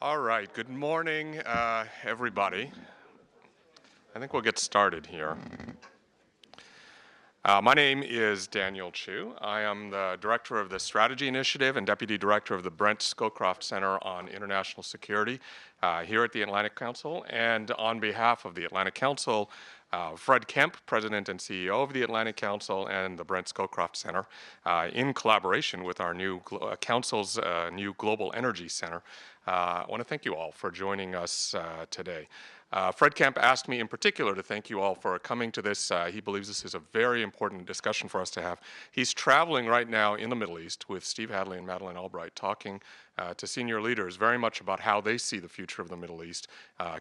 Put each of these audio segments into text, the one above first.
All right, good morning, everybody. I think we'll get started here. My name is Daniel Chu. I am the Director of the Strategy Initiative and Deputy Director of the Brent Scowcroft Center on International Security here at the Atlantic Council. And on behalf of the Atlantic Council, Fred Kemp, President and CEO of the Atlantic Council and the Brent Scowcroft Center, in collaboration with our new Council's new Global Energy Center, I want to thank you all for joining us today. Fred Kemp asked me in particular to thank you all for coming to this. He believes this is a very important discussion for us to have. He's traveling right now in the Middle East with Steve Hadley and Madeleine Albright, talking to senior leaders very much about how they see the future of the Middle East,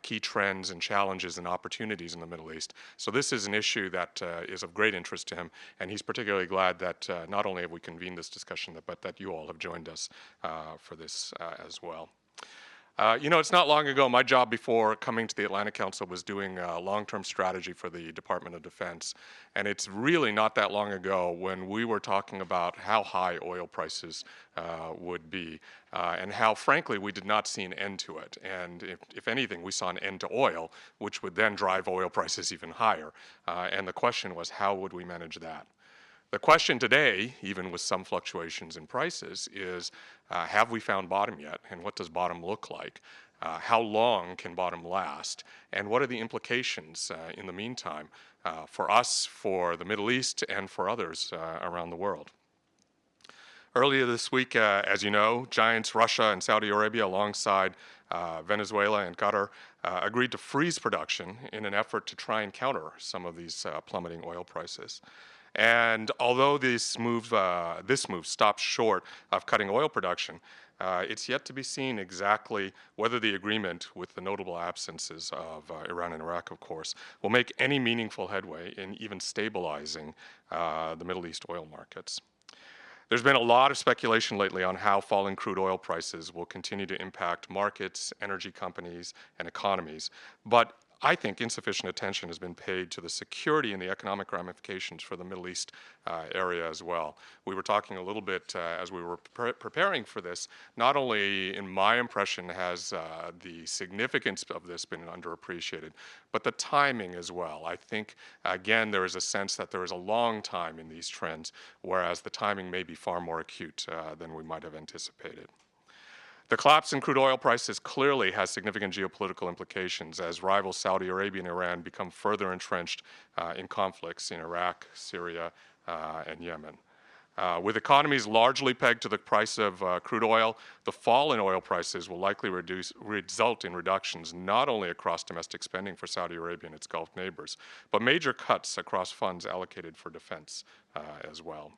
key trends and challenges and opportunities in the Middle East. So this is an issue that is of great interest to him, and he's particularly glad that not only have we convened this discussion, but that you all have joined us for this as well. It's not long ago, my job before coming to the Atlantic Council was doing long-term strategy for the Department of Defense. And it's really not that long ago when we were talking about how high oil prices would be and how, frankly, we did not see an end to it. And if anything, we saw an end to oil, which would then drive oil prices even higher. And the question was, how would we manage that? The question today, even with some fluctuations in prices, is have we found bottom yet? And what does bottom look like? How long can bottom last? And what are the implications in the meantime for us, for the Middle East, and for others around the world? Earlier this week, as you know, giants Russia and Saudi Arabia, alongside Venezuela and Qatar, agreed to freeze production in an effort to try and counter some of these plummeting oil prices. And although this move stops short of cutting oil production, it's yet to be seen exactly whether the agreement, with the notable absences of Iran and Iraq, of course, will make any meaningful headway in even stabilizing the Middle East oil markets. There's been a lot of speculation lately on how falling crude oil prices will continue to impact markets, energy companies, and economies. But I think insufficient attention has been paid to the security and the economic ramifications for the Middle East area as well. We were talking a little bit as we were preparing for this. Not only, in my impression, has the significance of this been underappreciated, but the timing as well. I think, again, there is a sense that there is a long time in these trends, whereas the timing may be far more acute than we might have anticipated. The collapse in crude oil prices clearly has significant geopolitical implications as rivals Saudi Arabia and Iran become further entrenched in conflicts in Iraq, Syria, and Yemen. With economies largely pegged to the price of crude oil, the fall in oil prices will likely result in reductions not only across domestic spending for Saudi Arabia and its Gulf neighbors, but major cuts across funds allocated for defense as well.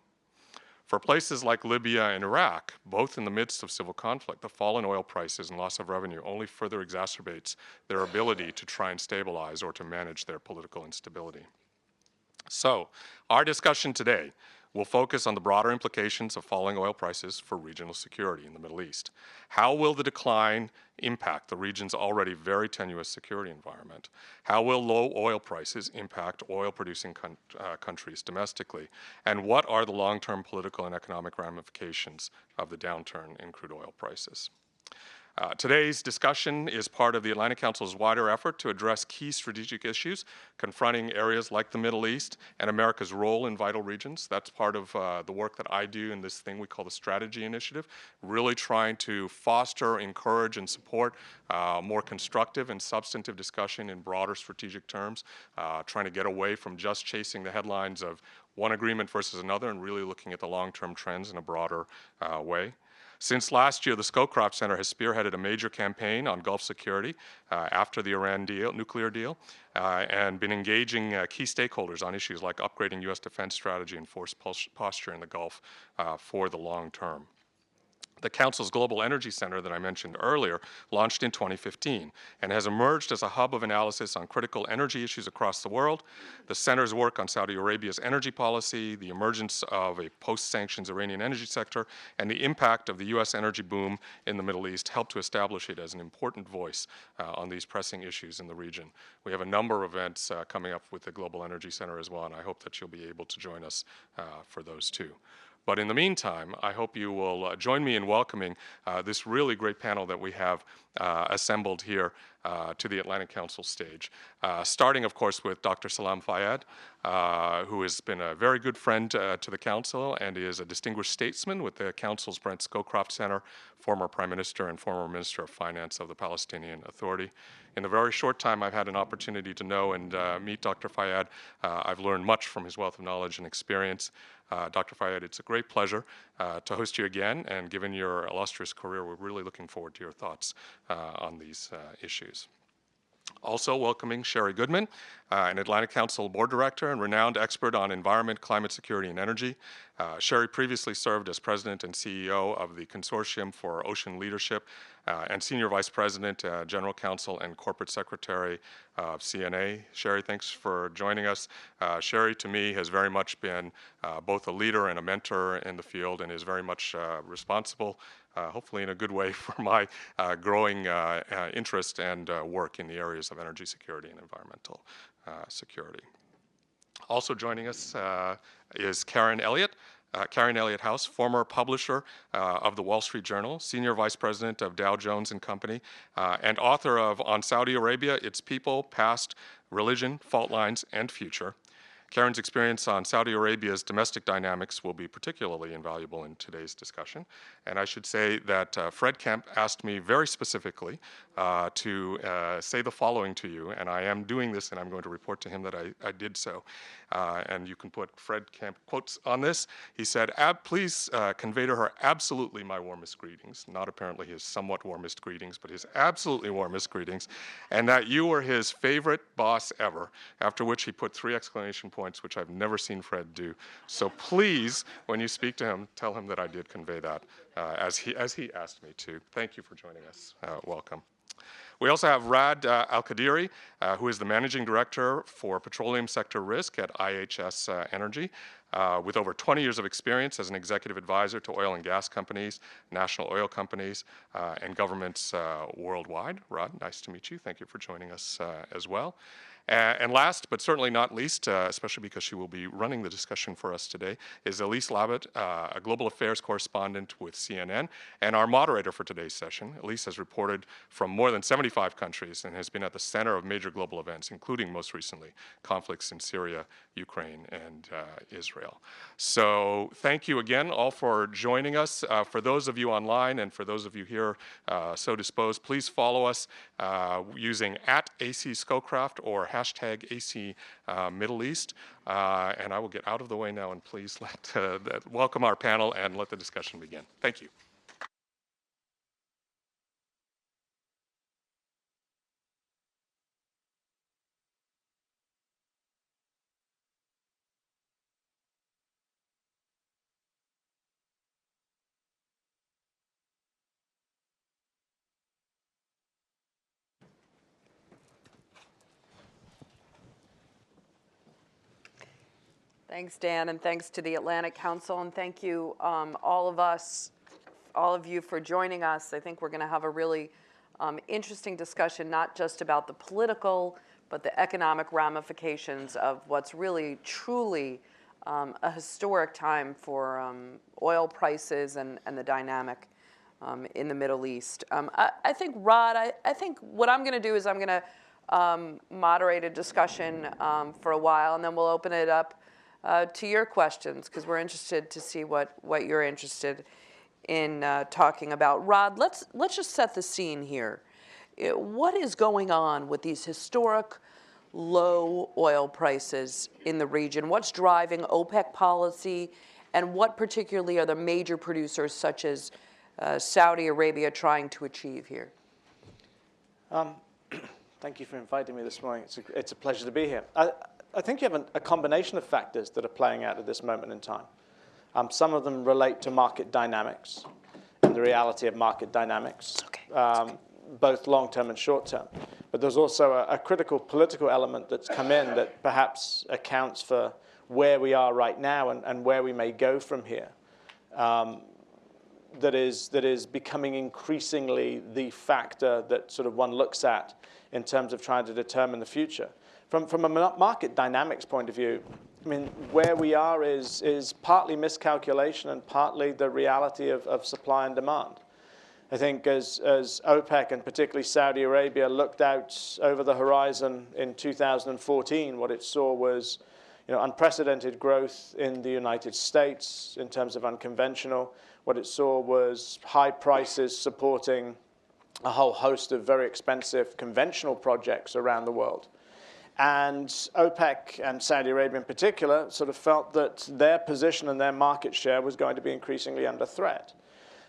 For places like Libya and Iraq, both in the midst of civil conflict, the fall in oil prices and loss of revenue only further exacerbates their ability to try and stabilize or to manage their political instability. So, our discussion today will focus on the broader implications of falling oil prices for regional security in the Middle East. How will the decline impact the region's already very tenuous security environment? How will low oil prices impact oil-producing countries domestically? And what are the long-term political and economic ramifications of the downturn in crude oil prices? Today's discussion is part of the Atlantic Council's wider effort to address key strategic issues confronting areas like the Middle East and America's role in vital regions. That's part of the work that I do in this thing we call the Strategy Initiative, really trying to foster, encourage, and support more constructive and substantive discussion in broader strategic terms, trying to get away from just chasing the headlines of one agreement versus another and really looking at the long-term trends in a broader way. Since last year, the Scowcroft Center has spearheaded a major campaign on Gulf security after the Iran nuclear deal, and been engaging key stakeholders on issues like upgrading U.S. defense strategy and force posture in the Gulf for the long term. The Council's Global Energy Center that I mentioned earlier launched in 2015 and has emerged as a hub of analysis on critical energy issues across the world. The center's work on Saudi Arabia's energy policy, the emergence of a post-sanctions Iranian energy sector, and the impact of the U.S. energy boom in the Middle East helped to establish it as an important voice on these pressing issues in the region. We have a number of events coming up with the Global Energy Center as well, and I hope that you'll be able to join us for those too. But in the meantime, I hope you will join me in welcoming this really great panel that we have assembled here to the Atlantic Council stage. Starting, of course, with Dr. Salam Fayyad, who has been a very good friend to the Council and is a distinguished statesman with the Council's Brent Scowcroft Center, former Prime Minister and former Minister of Finance of the Palestinian Authority. In the very short time I've had an opportunity to know and meet Dr. Fayyad, I've learned much from his wealth of knowledge and experience. Dr. Fayyad, it's a great pleasure to host you again, and given your illustrious career, we're really looking forward to your thoughts on these issues. Also welcoming Sherry Goodman, an Atlantic Council board director and renowned expert on environment, climate security, and energy. Sherry previously served as president and CEO of the Consortium for Ocean Leadership and senior vice president, general counsel, and corporate secretary of CNA. Sherry, thanks for joining us. Sherry, to me, has very much been both a leader and a mentor in the field and is very much responsible, hopefully in a good way, for my growing interest and work in the areas of energy security and environmental security. Also joining us is Karen Elliott. Karen Elliott House, former publisher of the Wall Street Journal, senior vice president of Dow Jones and Company, and author of On Saudi Arabia, Its People, Past, Religion, Fault Lines, and Future. Karen's experience on Saudi Arabia's domestic dynamics will be particularly invaluable in today's discussion. And I should say that Fred Kemp asked me very specifically to say the following to you, and I am doing this, and I'm going to report to him that I did so. And you can put Fred Kemp quotes on this. He said, please convey to her absolutely my warmest greetings, not apparently his somewhat warmest greetings, but his absolutely warmest greetings, and that you were his favorite boss ever, after which he put 3 exclamation points, which I've never seen Fred do. So please, when you speak to him, tell him that I did convey that as he asked me to. Thank you for joining us. Welcome. We also have Rad Al-Qadiri, who is the Managing Director for Petroleum Sector Risk at IHS Energy, with over 20 years of experience as an executive advisor to oil and gas companies, national oil companies, and governments worldwide. Rad, nice to meet you. Thank you for joining us as well. And last, but certainly not least, especially because she will be running the discussion for us today, is Elise Labott, a global affairs correspondent with CNN, and our moderator for today's session. Elise has reported from more than 75 countries and has been at the center of major global events, including, most recently, conflicts in Syria, Ukraine, and Israel. So thank you again all for joining us. For those of you online and for those of you here so disposed, please follow us using @AC Scowcroft or hashtag AC Middle East. And I will get out of the way now and please welcome our panel and let the discussion begin. Thank you. Thanks, Dan, and thanks to the Atlantic Council, and thank you, all of you for joining us. I think we're going to have a really interesting discussion, not just about the political, but the economic ramifications of what's really, truly a historic time for oil prices and the dynamic in the Middle East. I think, Rod, I think what I'm going to do is I'm going to moderate a discussion for a while, and then we'll open it up to your questions, because we're interested to see what you're interested in talking about. Rod, let's just set the scene here. What is going on with these historic low oil prices in the region? What's driving OPEC policy, and what particularly are the major producers such as Saudi Arabia trying to achieve here? Thank you for inviting me this morning. It's a pleasure to be here. I think you have a combination of factors that are playing out at this moment in time. Some of them relate to market dynamics and the reality of market dynamics, both long-term and short-term. But there's also a critical political element that's come in that perhaps accounts for where we are right now and where we may go from here. That is becoming increasingly the factor that sort of one looks at in terms of trying to determine the future. From a market dynamics point of view, I mean, where we are is partly miscalculation and partly the reality of supply and demand. I think as OPEC and particularly Saudi Arabia looked out over the horizon in 2014, what it saw was unprecedented growth in the United States in terms of unconventional. What it saw was high prices supporting a whole host of very expensive conventional projects around the world. And OPEC and Saudi Arabia in particular sort of felt that their position and their market share was going to be increasingly under threat.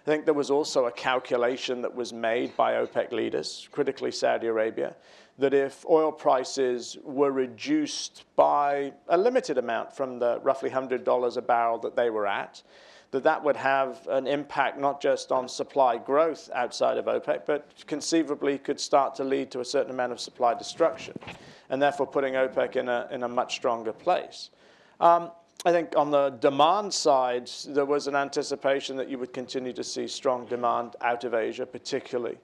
I think there was also a calculation that was made by OPEC leaders, critically Saudi Arabia, that if oil prices were reduced by a limited amount from the roughly $100 a barrel that they were at, that would have an impact not just on supply growth outside of OPEC, but conceivably could start to lead to a certain amount of supply destruction, and therefore putting OPEC in a much stronger place. I think on the demand side, there was an anticipation that you would continue to see strong demand out of Asia, particularly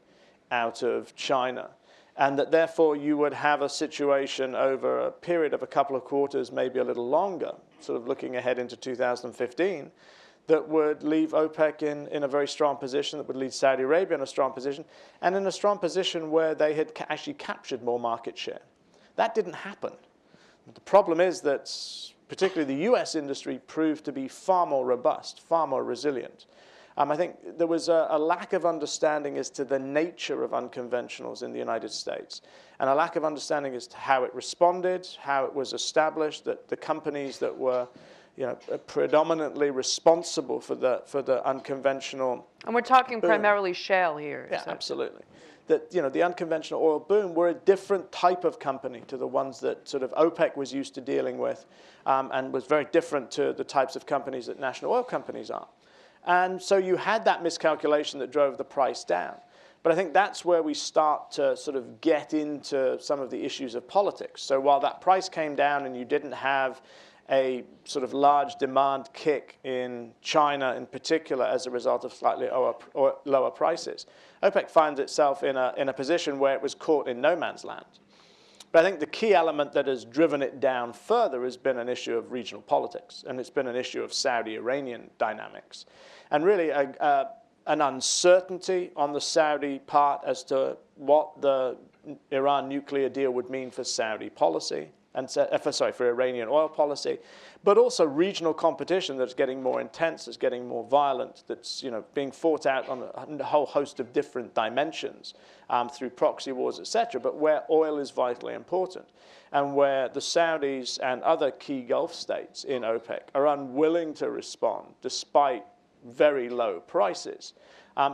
out of China, and that therefore you would have a situation over a period of a couple of quarters, maybe a little longer, sort of looking ahead into 2015, that would leave OPEC in a very strong position, that would leave Saudi Arabia in a strong position, and in a strong position where they had actually captured more market share. That didn't happen. The problem is that particularly the US industry proved to be far more robust, far more resilient. I think there was a lack of understanding as to the nature of unconventionals in the United States, and a lack of understanding as to how it responded, how it was established, that the companies that were predominantly responsible for the unconventional. And we're talking boom. primarily shale here. Yeah, absolutely. That the unconventional oil boom were a different type of company to the ones that sort of OPEC was used to dealing with, and was very different to the types of companies that national oil companies are. And so you had that miscalculation that drove the price down. But I think that's where we start to sort of get into some of the issues of politics. So while that price came down and you didn't have a sort of large demand kick in China in particular as a result of slightly lower prices, OPEC finds itself in a position where it was caught in no man's land. But I think the key element that has driven it down further has been an issue of regional politics, and it's been an issue of Saudi-Iranian dynamics. And really an uncertainty on the Saudi part as to what the Iran nuclear deal would mean for Saudi policy, and for Iranian oil policy, but also regional competition that's getting more intense, that's getting more violent, that's being fought out on a whole host of different dimensions through proxy wars, etc. But where oil is vitally important, and where the Saudis and other key Gulf states in OPEC are unwilling to respond despite very low prices.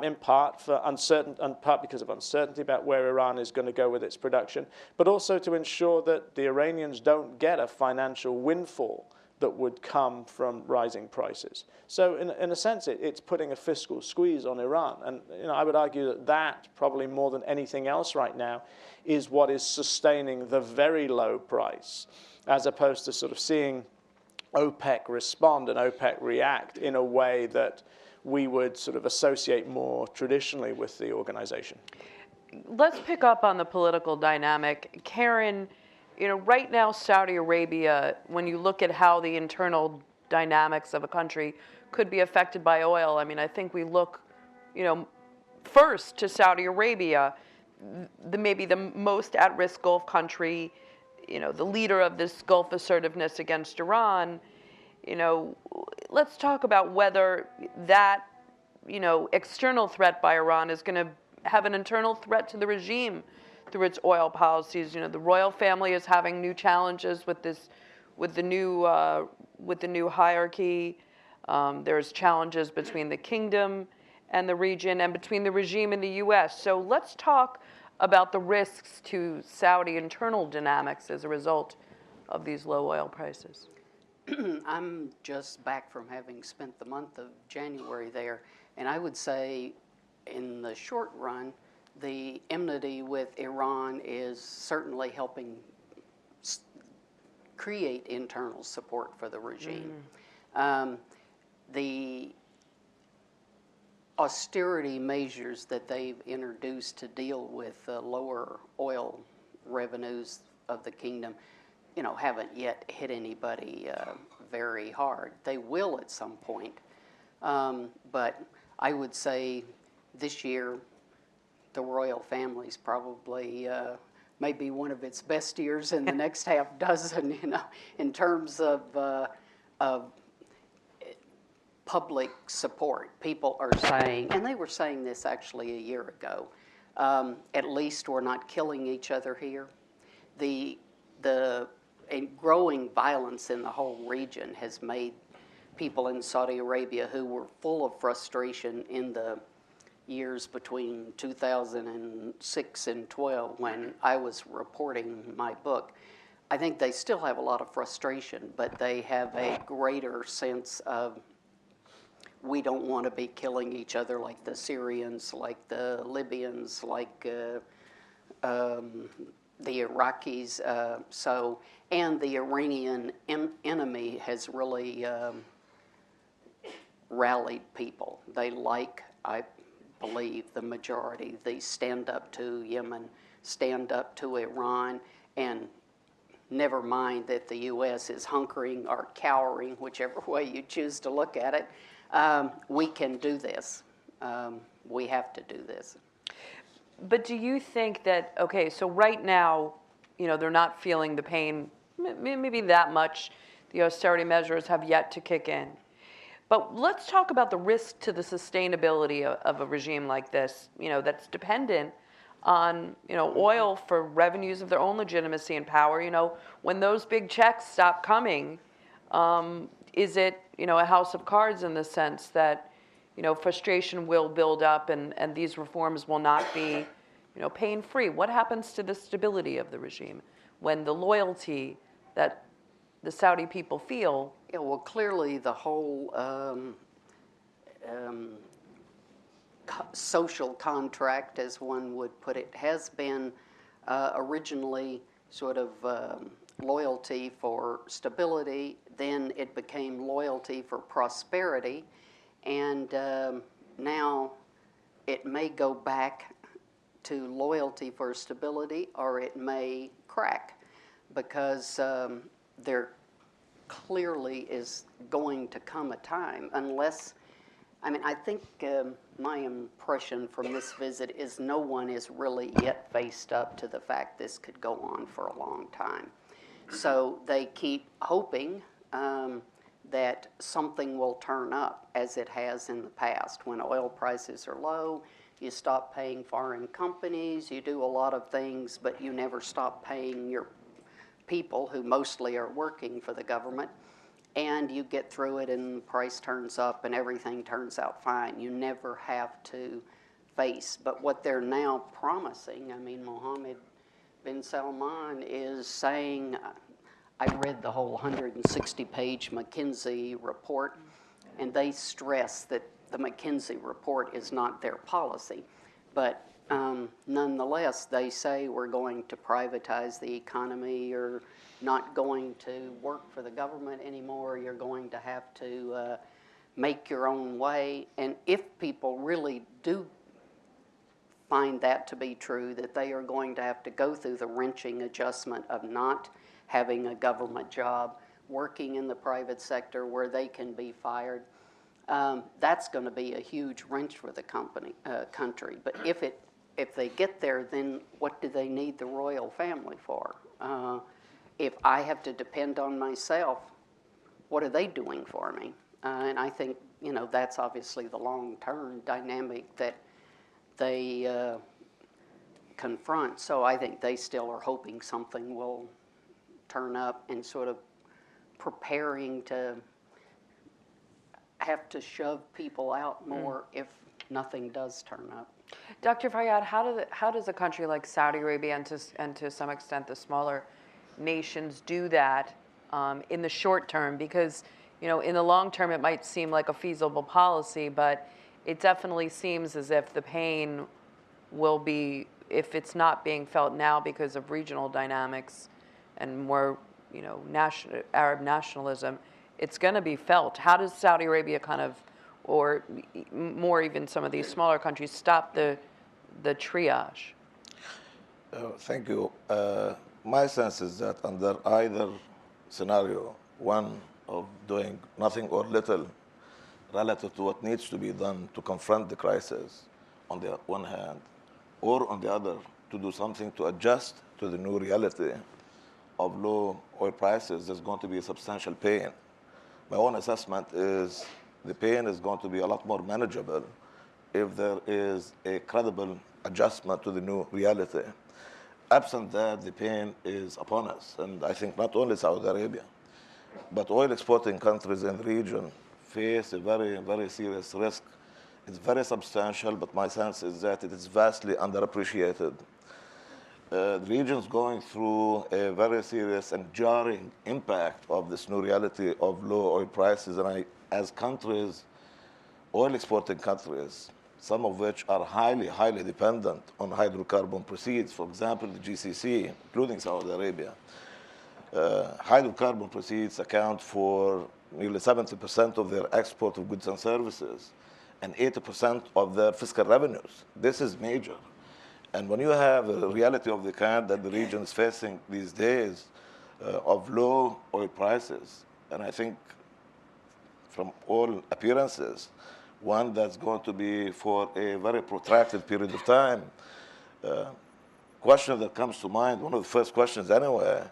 In part because of uncertainty about where Iran is going to go with its production, but also to ensure that the Iranians don't get a financial windfall that would come from rising prices. So in a sense, it's putting a fiscal squeeze on Iran. And I would argue that probably more than anything else right now is what is sustaining the very low price, as opposed to sort of seeing OPEC respond and OPEC react in a way that we would sort of associate more traditionally with the organization. Let's pick up on the political dynamic. Karen, right now Saudi Arabia, when you look at how the internal dynamics of a country could be affected by oil, I mean, I think we look, first to Saudi Arabia, maybe the most at-risk Gulf country, the leader of this Gulf assertiveness against Iran. Let's talk about whether that, external threat by Iran is going to have an internal threat to the regime through its oil policies. The royal family is having new challenges with the new hierarchy. There's challenges between the kingdom and the region, and between the regime and the U.S. So let's talk about the risks to Saudi internal dynamics as a result of these low oil prices. I'm just back from having spent the month of January there, and I would say in the short run, the enmity with Iran is certainly helping create internal support for the regime. The austerity measures that they've introduced to deal with the lower oil revenues of the kingdom haven't yet hit anybody very hard. They will at some point. But I would say this year, the royal family's probably maybe one of its best years in the next half dozen, in terms of public support. People are saying, and they were saying this actually a year ago, at least we're not killing each other here. The growing violence in the whole region has made people in Saudi Arabia who were full of frustration in the years between 2006 and 12 when I was reporting my book. I think they still have a lot of frustration, but they have a greater sense of we don't want to be killing each other like the Syrians, like the Libyans, like the Iraqis. And the Iranian enemy has really rallied people. They like, I believe, the majority. They stand up to Yemen, stand up to Iran, and never mind that the U.S. is hunkering or cowering, whichever way you choose to look at it. We can do this. We have to do this. But do you think that, okay, so right now, they're not feeling the pain, maybe that much. The austerity measures have yet to kick in. But let's talk about the risk to the sustainability of a regime like this, that's dependent on, oil for revenues of their own legitimacy and power. When those big checks stop coming, is it, a house of cards in the sense that, frustration will build up and these reforms will not be, pain-free? What happens to the stability of the regime when the loyalty that the Saudi people feel? Yeah, well, clearly the whole social contract, as one would put it, has been originally sort of loyalty for stability, then it became loyalty for prosperity, and now it may go back to loyalty for stability, or it may crack, because there clearly is going to come a time, unless, I think my impression from this visit is no one is really yet faced up to the fact this could go on for a long time. So they keep hoping that something will turn up, as it has in the past. When oil prices are low, you stop paying foreign companies, you do a lot of things, but you never stop paying your people who mostly are working for the government, and you get through it and the price turns up and everything turns out fine. You never have to face. But what they're now promising, Mohammed bin Salman is saying, I read the whole 160-page McKinsey report, and they stress that the McKinsey report is not their policy. But nonetheless, they say we're going to privatize the economy, you're not going to work for the government anymore, you're going to have to make your own way. And if people really do find that to be true, that they are going to have to go through the wrenching adjustment of not having a government job, working in the private sector where they can be fired, that's going to be a huge wrench for the country. But if they get there, then what do they need the royal family for? If I have to depend on myself, what are they doing for me? And I think, that's obviously the long-term dynamic that they confront. So I think they still are hoping something will turn up, and sort of preparing to have to shove people out more if nothing does turn up. Dr. Fayyad, how does a country like Saudi Arabia and to some extent the smaller nations do that in the short term? Because in the long term it might seem like a feasible policy, but it definitely seems as if the pain will be, if it's not being felt now because of regional dynamics and more Arab nationalism, it's going to be felt. How does Saudi Arabia or more even some of these smaller countries, stop the triage? Thank you. my sense is that under either scenario, one of doing nothing or little relative to what needs to be done to confront the crisis on the one hand, or on the other, to do something to adjust to the new reality of low oil prices, there's going to be substantial pain. My own assessment is the pain is going to be a lot more manageable if there is a credible adjustment to the new reality. Absent that, the pain is upon us. And I think not only Saudi Arabia, but oil exporting countries in the region face a very, very serious risk. It's very substantial, but my sense is that it is vastly underappreciated. The region is going through a very serious and jarring impact of this new reality of low oil prices. And as countries, oil exporting countries, some of which are highly, highly dependent on hydrocarbon proceeds, for example, the GCC, including Saudi Arabia, hydrocarbon proceeds account for nearly 70% of their export of goods and services and 80% of their fiscal revenues. This is major. And when you have a reality of the kind that the region is facing these days of low oil prices, and I think from all appearances, one that's going to be for a very protracted period of time, question that comes to mind, one of the first questions anyway,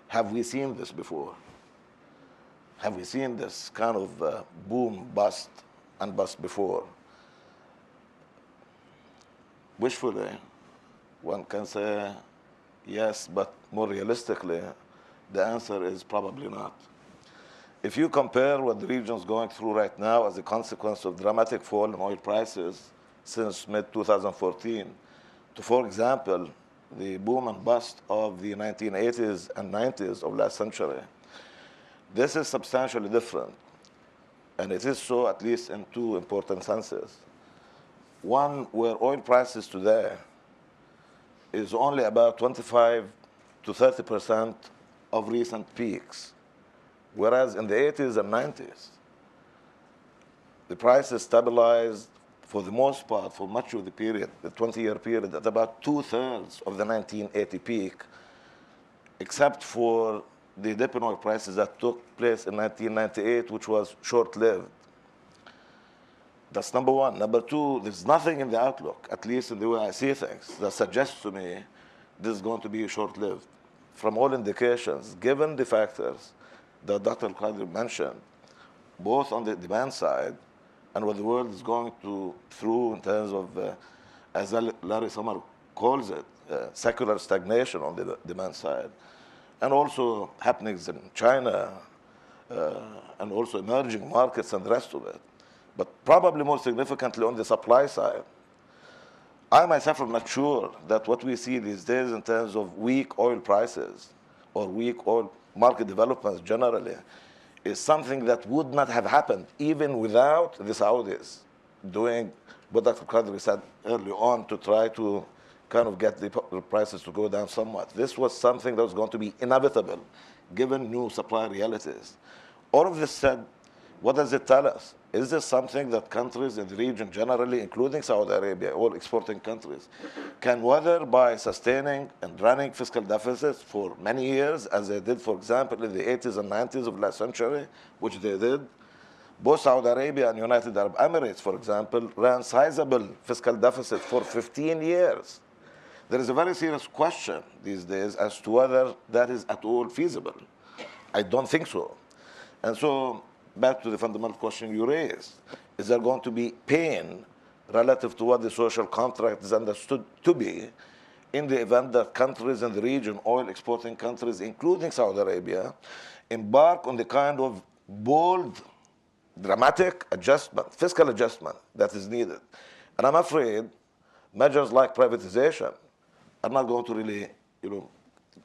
have we seen this before? Have we seen this kind of boom, bust, and bust before? Wishfully, one can say yes, but more realistically, the answer is probably not. If you compare what the region is going through right now as a consequence of dramatic fall in oil prices since mid-2014 to, for example, the boom and bust of the 1980s and 90s of last century, this is substantially different. And it is so at least in two important senses. One, where oil prices today is only about 25 to 30% of recent peaks, whereas in the 80s and 90s, the prices stabilized for the most part for much of the period, the 20-year period, at about 2/3 of the 1980 peak, except for the dip in oil prices that took place in 1998, which was short-lived. That's number one. Number two, there's nothing in the outlook, at least in the way I see things, that suggests to me this is going to be short-lived. From all indications, given the factors that Dr. Al-Qadri mentioned, both on the demand side and what the world is going through in terms of, as Larry Summer calls it, secular stagnation on the demand side, and also happenings in China, and also emerging markets and the rest of it. But probably more significantly on the supply side, I myself am not sure that what we see these days in terms of weak oil prices or weak oil market developments generally is something that would not have happened even without the Saudis doing what Dr. Qadri said early on to try to kind of get the prices to go down somewhat. This was something that was going to be inevitable given new supply realities. All of this said, what does it tell us? Is this something that countries in the region generally, including Saudi Arabia, all exporting countries, can weather by sustaining and running fiscal deficits for many years, as they did, for example, in the 80s and 90s of last century, which they did? Both Saudi Arabia and United Arab Emirates, for example, ran sizable fiscal deficits for 15 years. There is a very serious question these days as to whether that is at all feasible. I don't think so. And so, back to the fundamental question you raised, is there going to be pain relative to what the social contract is understood to be in the event that countries in the region, oil exporting countries, including Saudi Arabia, embark on the kind of bold, dramatic adjustment, fiscal adjustment that is needed? And I'm afraid measures like privatization are not going to really,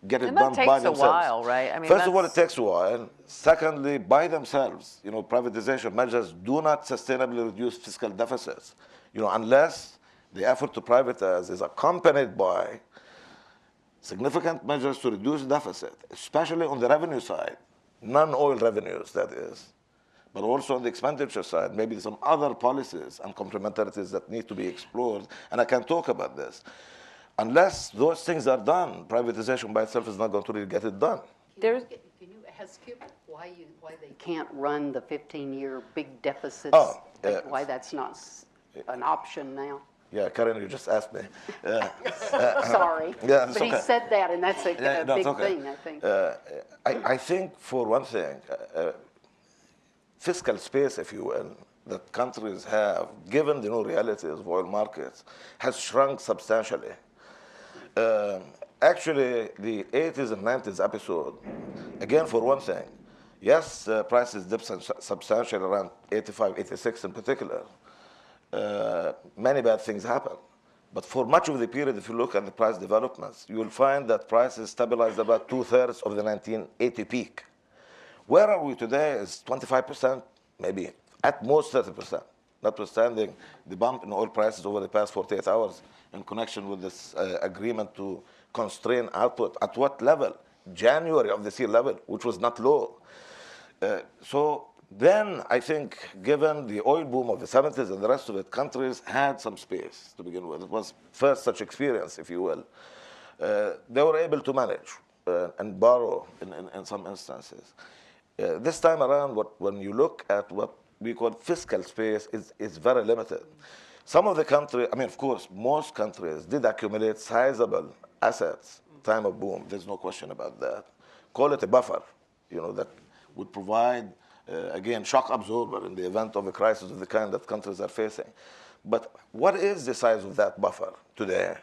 get it And done that by takes a themselves. while, right? I mean, First of all, it that's- takes a while. Secondly, by themselves, privatization measures do not sustainably reduce fiscal deficits, unless the effort to privatize is accompanied by significant measures to reduce deficit, especially on the revenue side, non-oil revenues, that is, but also on the expenditure side, maybe some other policies and complementarities that need to be explored, and I can talk about this. unless those things are done, privatization by itself is not going to really get it done. There's, Can you ask him why they can't run the 15-year big deficits? Oh, Why that's not an option now? Yeah, Karen, you just asked me. Sorry. Yeah, it's But he okay. said that, and that's a No, it's big okay. thing, I think. I think, for one thing, fiscal space, if you will, that countries have, given the new realities of oil markets, has shrunk substantially. Actually, the 80s and 90s episode, again, for one thing, yes, prices dipped substantially around 85, 86 in particular. Many bad things happen. But for much of the period, if you look at the price developments, you will find that prices stabilized about 2/3 of the 1980 peak. Where are we today is 25%, maybe at most 30%, notwithstanding the bump in oil prices over the past 48 hours in connection with this agreement to constrain output. At what level? January of this year level, which was not low. So then I think, given the oil boom of the 70s and the rest of it, countries had some space to begin with. It was first such experience, if you will. They were able to manage and borrow in some instances. This time around, when you look at what we call fiscal space, is very limited. Some of the countries, I mean, of course, most countries did accumulate sizable assets, time of boom. There's no question about that. Call it a buffer, that would provide, again, shock absorber in the event of a crisis of the kind that countries are facing. But what is the size of that buffer today?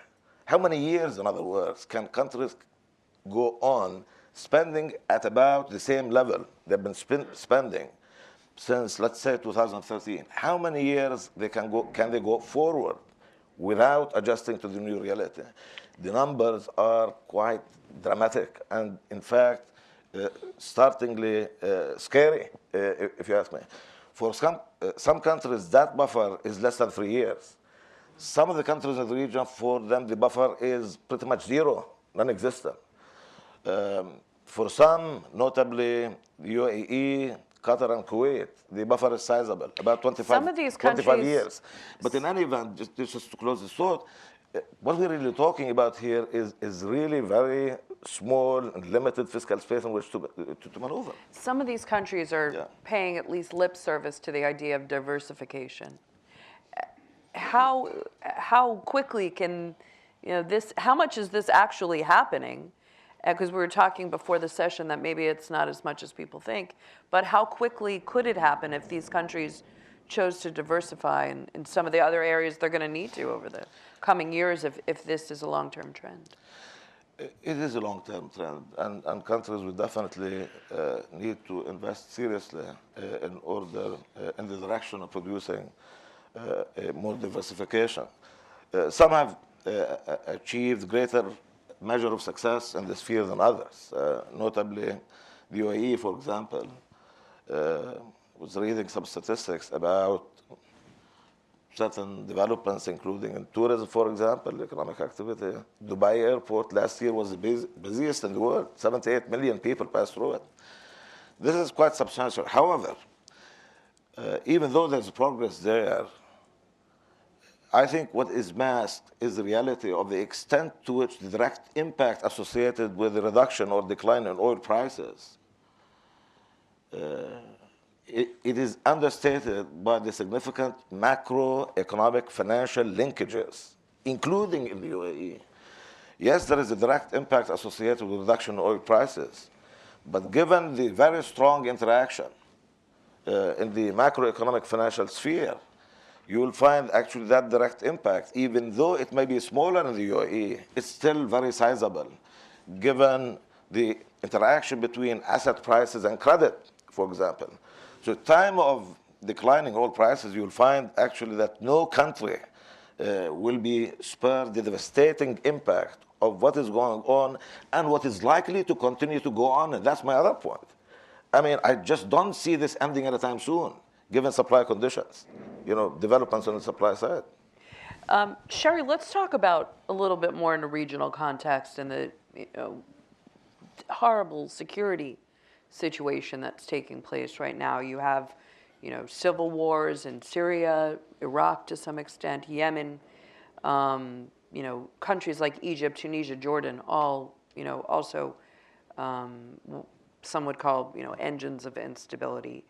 How many years, in other words, can countries go on spending at about the same level they've been spending since, let's say, 2013? How many years can they go forward without adjusting to the new reality? The numbers are quite dramatic and, in fact, startlingly scary, if you ask me. For some countries, that buffer is less than 3 years. Some of the countries in the region, for them, the buffer is pretty much zero, non-existent. For some, notably the UAE, Qatar, and Kuwait, the buffer is sizable, about 25 years. But in any event, just to close this thought, what we're really talking about here is really very small and limited fiscal space in which to maneuver. some of these countries are paying at least lip service to the idea of diversification. How quickly can, how much is this actually happening? Because we were talking before the session that maybe it's not as much as people think, but how quickly could it happen if these countries chose to diversify in some of the other areas they're going to need to over the coming years if this is a long-term trend? It is a long-term trend, and countries will definitely need to invest seriously in order, in the direction of producing more diversification. Some have achieved greater measure of success in this field than others. Notably, the UAE, for example, was reading some statistics about certain developments, including in tourism, for example, economic activity. Dubai airport last year was the busiest in the world. 78 million people passed through it. This is quite substantial. However, even though there's progress there, I think what is masked is the reality of the extent to which the direct impact associated with the reduction or decline in oil prices it is understated by the significant macroeconomic financial linkages, including in the UAE. Yes, there is a direct impact associated with reduction in oil prices, but given the very strong interaction in the macroeconomic financial sphere, you will find actually that direct impact, even though it may be smaller in the UAE, it's still very sizable, given the interaction between asset prices and credit, for example. So at the time of declining oil prices, you'll find actually that no country will be spared the devastating impact of what is going on and what is likely to continue to go on. And that's my other point. I mean, I just don't see this ending anytime soon, given supply conditions, developments on the supply side. Sherry, let's talk about a little bit more in a regional context and the horrible security situation that's taking place right now. You have, civil wars in Syria, Iraq to some extent, Yemen. countries like Egypt, Tunisia, Jordan, all, also some would call, engines of instability.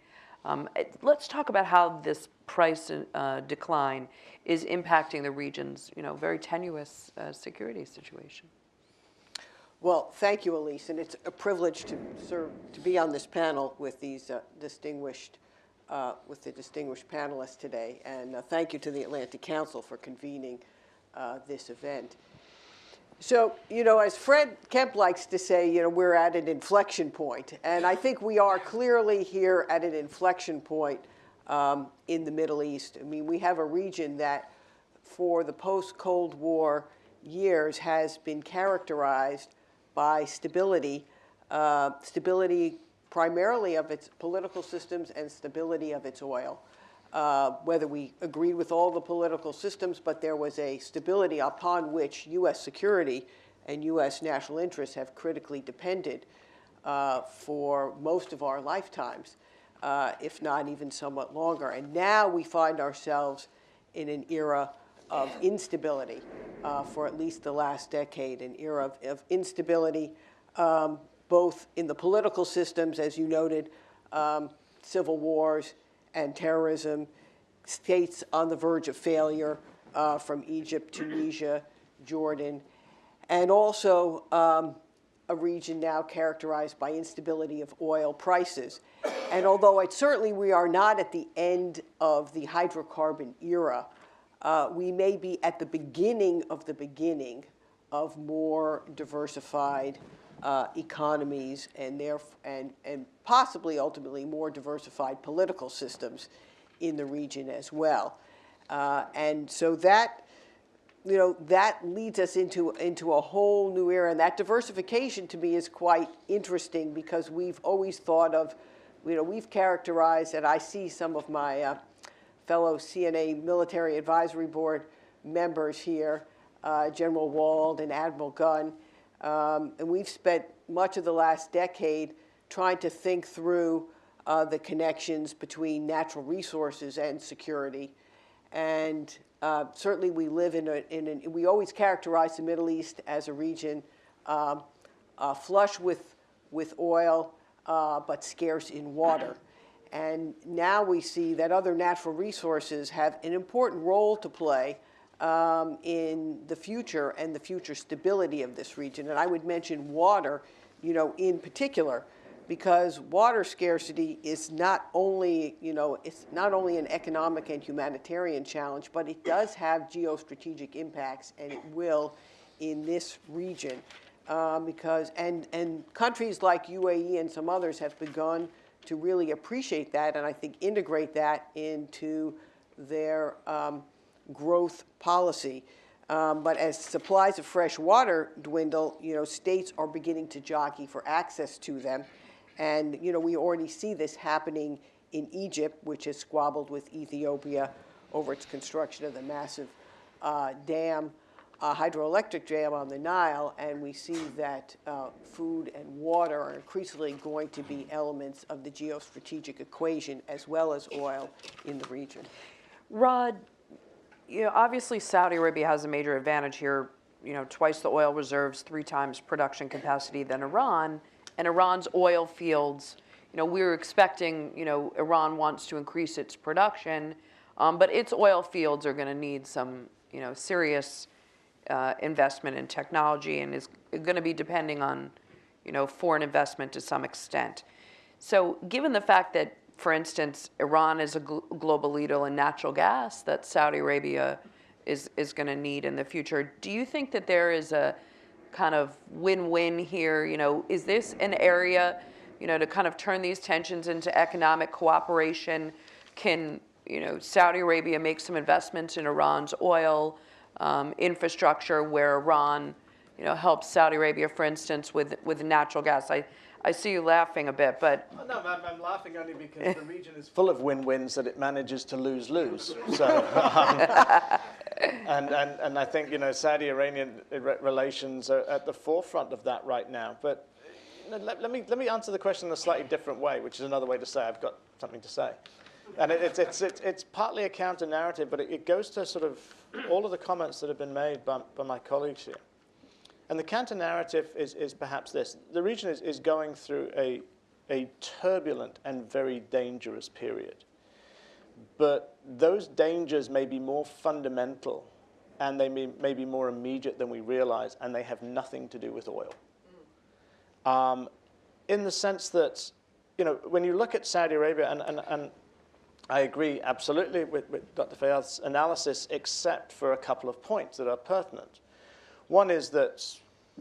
Let's talk about how this price decline is impacting the region's, very tenuous security situation. Well, thank you, Elise, and it's a privilege to be on this panel with these distinguished panelists today. And thank you to the Atlantic Council for convening this event. So, as Fred Kemp likes to say, we're at an inflection point. And I think we are clearly here at an inflection point in the Middle East. I mean, we have a region that for the post-Cold War years has been characterized by stability, stability primarily of its political systems and stability of its oil. Whether we agreed with all the political systems, but there was a stability upon which U.S. security and U.S. national interests have critically depended for most of our lifetimes, if not even somewhat longer. And now we find ourselves in an era of instability for at least the last decade, an era of instability, both in the political systems, as you noted, civil wars and terrorism, states on the verge of failure from Egypt, Tunisia, Jordan, and also a region now characterized by instability of oil prices. And although certainly we are not at the end of the hydrocarbon era, we may be at the beginning of more diversified economies and possibly ultimately more diversified political systems in the region as well. And so that leads us into a whole new era. And that diversification to me is quite interesting because we've always thought of, we've characterized, and I see some of my fellow CNA Military Advisory Board members here, General Wald and Admiral Gunn, and we've spent much of the last decade trying to think through the connections between natural resources and security. And certainly we live we always characterize the Middle East as a region flush with oil, but scarce in water. And now we see that other natural resources have an important role to play in the future and the future stability of this region. And I would mention water, in particular, because water scarcity is not only, it's not only an economic and humanitarian challenge, but it does have geostrategic impacts, and it will in this region. Because countries like UAE and some others have begun to really appreciate that, and I think integrate that into their growth policy. But as supplies of fresh water dwindle, states are beginning to jockey for access to them. And, we already see this happening in Egypt, which has squabbled with Ethiopia over its construction of the massive hydroelectric dam on the Nile. And we see that food and water are increasingly going to be elements of the geostrategic equation as well as oil in the region. Rod, obviously Saudi Arabia has a major advantage here, twice the oil reserves, 3 times production capacity than Iran. And Iran's oil fields, we're expecting, Iran wants to increase its production, but its oil fields are going to need some, serious investment in technology and is going to be depending on, foreign investment to some extent. So given the fact that, for instance, Iran is a global leader in natural gas that Saudi Arabia is going to need in the future, do you think that there is a kind of win-win here? Is this an area, to kind of turn these tensions into economic cooperation? Can, Saudi Arabia make some investments in Iran's oil infrastructure where Iran, helps Saudi Arabia, for instance, with natural gas? I see you laughing a bit, but... No, I'm laughing only because the region is full of win-wins that it manages to lose-lose. So, and I think, Saudi Iranian relations are at the forefront of that right now. But let me answer the question in a slightly different way, which is another way to say I've got something to say. And it's partly a counter-narrative, but it goes to sort of all of the comments that have been made by my colleagues here. And the counter-narrative is perhaps this. The region is going through a turbulent and very dangerous period. But those dangers may be more fundamental, and they may be more immediate than we realize, and they have nothing to do with oil. In the sense that, when you look at Saudi Arabia, and I agree absolutely with Dr. Fayyad's analysis, except for a couple of points that are pertinent. One is that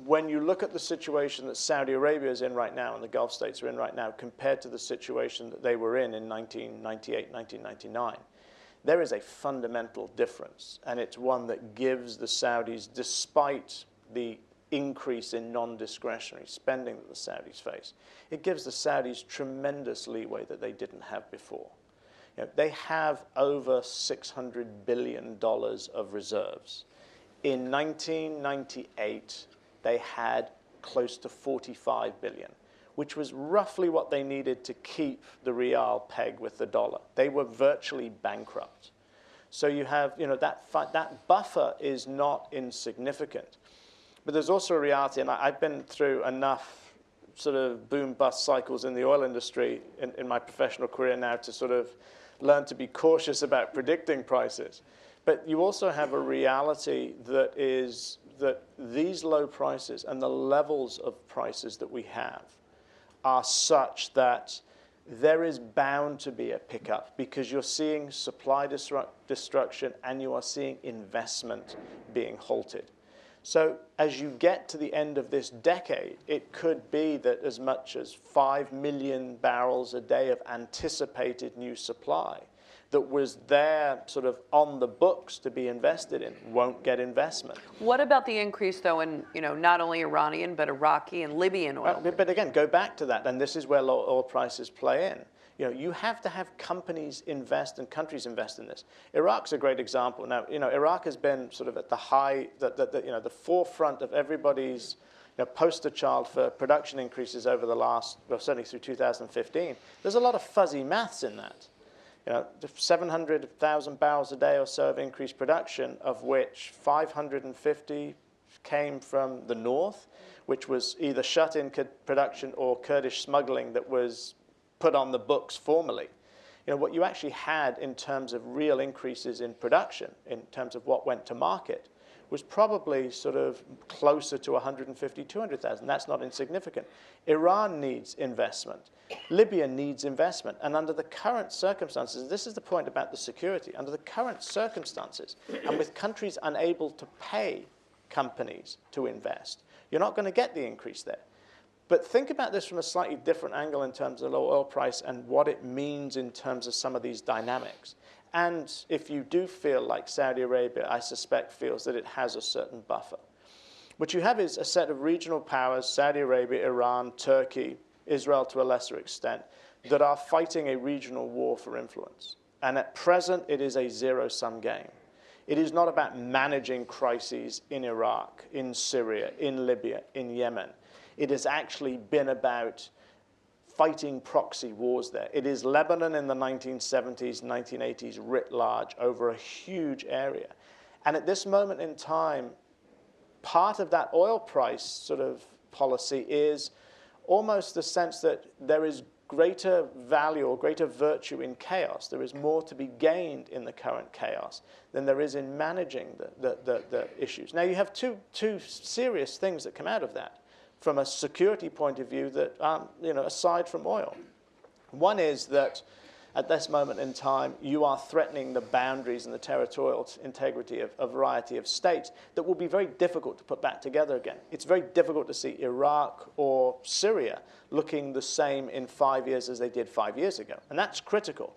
when you look at the situation that Saudi Arabia is in right now and the Gulf states are in right now compared to the situation that they were in 1998, 1999, there is a fundamental difference. And it's one that gives the Saudis, despite the increase in non-discretionary spending that the Saudis face, it gives the Saudis tremendous leeway that they didn't have before. They have over $600 billion of reserves. In 1998, they had close to 45 billion, which was roughly what they needed to keep the real peg with the dollar. They were virtually bankrupt. So you have, that buffer is not insignificant. But there's also a reality, and I've been through enough sort of boom-bust cycles in the oil industry in my professional career now to sort of learn to be cautious about predicting prices. But you also have a reality that is that these low prices and the levels of prices that we have are such that there is bound to be a pickup because you're seeing supply destruction and you are seeing investment being halted. So as you get to the end of this decade, it could be that as much as 5 million barrels a day of anticipated new supply that was there sort of on the books to be invested in won't get investment. What about the increase, though, in not only Iranian but Iraqi and Libyan oil? But again, go back to that, and this is where low oil prices play in. You have to have companies invest and countries invest in this. Iraq's a great example. Now, Iraq has been sort of at the high, the forefront of everybody's poster child for production increases over the last, well, certainly through 2015. There's a lot of fuzzy maths in that. 700,000 barrels a day or so of increased production, of which 550 came from the north, which was either shut-in production or Kurdish smuggling that was put on the books formally. What you actually had in terms of real increases in production, in terms of what went to market, was probably sort of closer to 150, 200,000. That's not insignificant. Iran needs investment. Libya needs investment. And under the current circumstances, this is the point about the security, under the current circumstances, and with countries unable to pay companies to invest, you're not going to get the increase there. But think about this from a slightly different angle in terms of low oil price and what it means in terms of some of these dynamics. And if you do feel like Saudi Arabia, I suspect, feels that it has a certain buffer. What you have is a set of regional powers, Saudi Arabia, Iran, Turkey, Israel to a lesser extent, that are fighting a regional war for influence. And at present, it is a zero-sum game. It is not about managing crises in Iraq, in Syria, in Libya, in Yemen. It has actually been about fighting proxy wars there. It is Lebanon in the 1970s, 1980s, writ large, over a huge area. And at this moment in time, part of that oil price sort of policy is almost the sense that there is greater value or greater virtue in chaos. There is more to be gained in the current chaos than there is in managing the issues. Now, you have two serious things that come out of that from a security point of view that, aside from oil. One is that at this moment in time, you are threatening the boundaries and the territorial integrity of a variety of states that will be very difficult to put back together again. It's very difficult to see Iraq or Syria looking the same in 5 years as they did 5 years ago. And that's critical.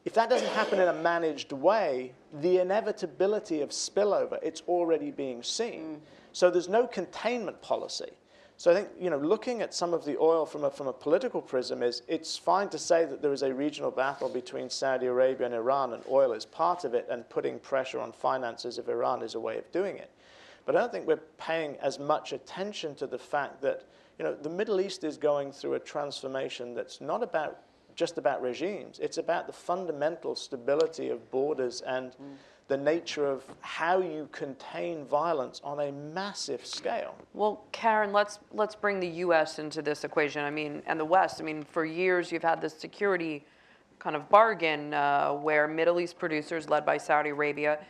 If that doesn't happen in a managed way, the inevitability of spillover, it's already being seen. So there's no containment policy. So I think, looking at some of the oil from a political prism it's fine to say that there is a regional battle between Saudi Arabia and Iran, and oil is part of it, and putting pressure on finances of Iran is a way of doing it. But I don't think we're paying as much attention to the fact that, the Middle East is going through a transformation that's not about just about regimes. It's about the fundamental stability of borders and the nature of how you contain violence on a massive scale. Well, Karen, let's bring the U.S. into this equation. I mean, and the West. I mean, for years you've had this security kind of bargain where Middle East producers, led by Saudi Arabia,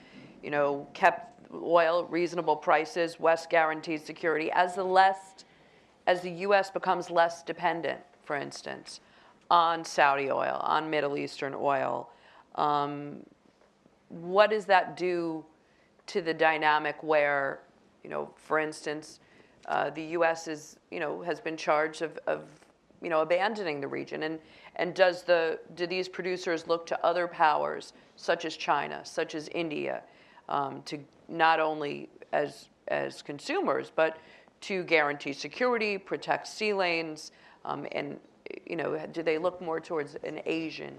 kept oil at reasonable prices. West guaranteed security. As the U.S. becomes less dependent, for instance, on Saudi oil, on Middle Eastern oil, what does that do to the dynamic where, for instance, the U.S. has been charged of abandoning the region, and do these producers look to other powers such as China, such as India, to not only as consumers, but to guarantee security, protect sea lanes, and do they look more towards an Asian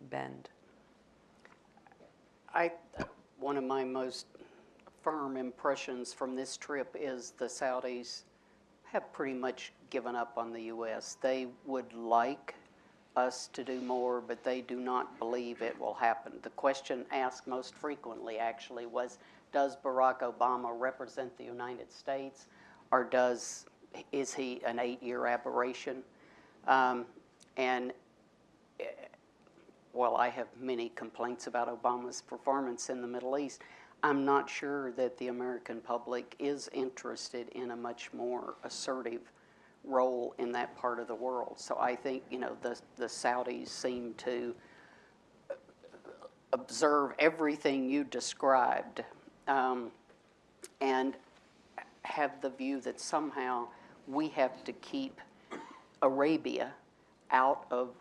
bend? One of my most firm impressions from this trip is the Saudis have pretty much given up on the U.S. They would like us to do more, but they do not believe it will happen. The question asked most frequently, actually, was, does Barack Obama represent the United States, or is he an 8-year aberration? While I have many complaints about Obama's performance in the Middle East, I'm not sure that the American public is interested in a much more assertive role in that part of the world. So I think, the Saudis seem to observe everything you described and have the view that somehow we have to keep Arabia out of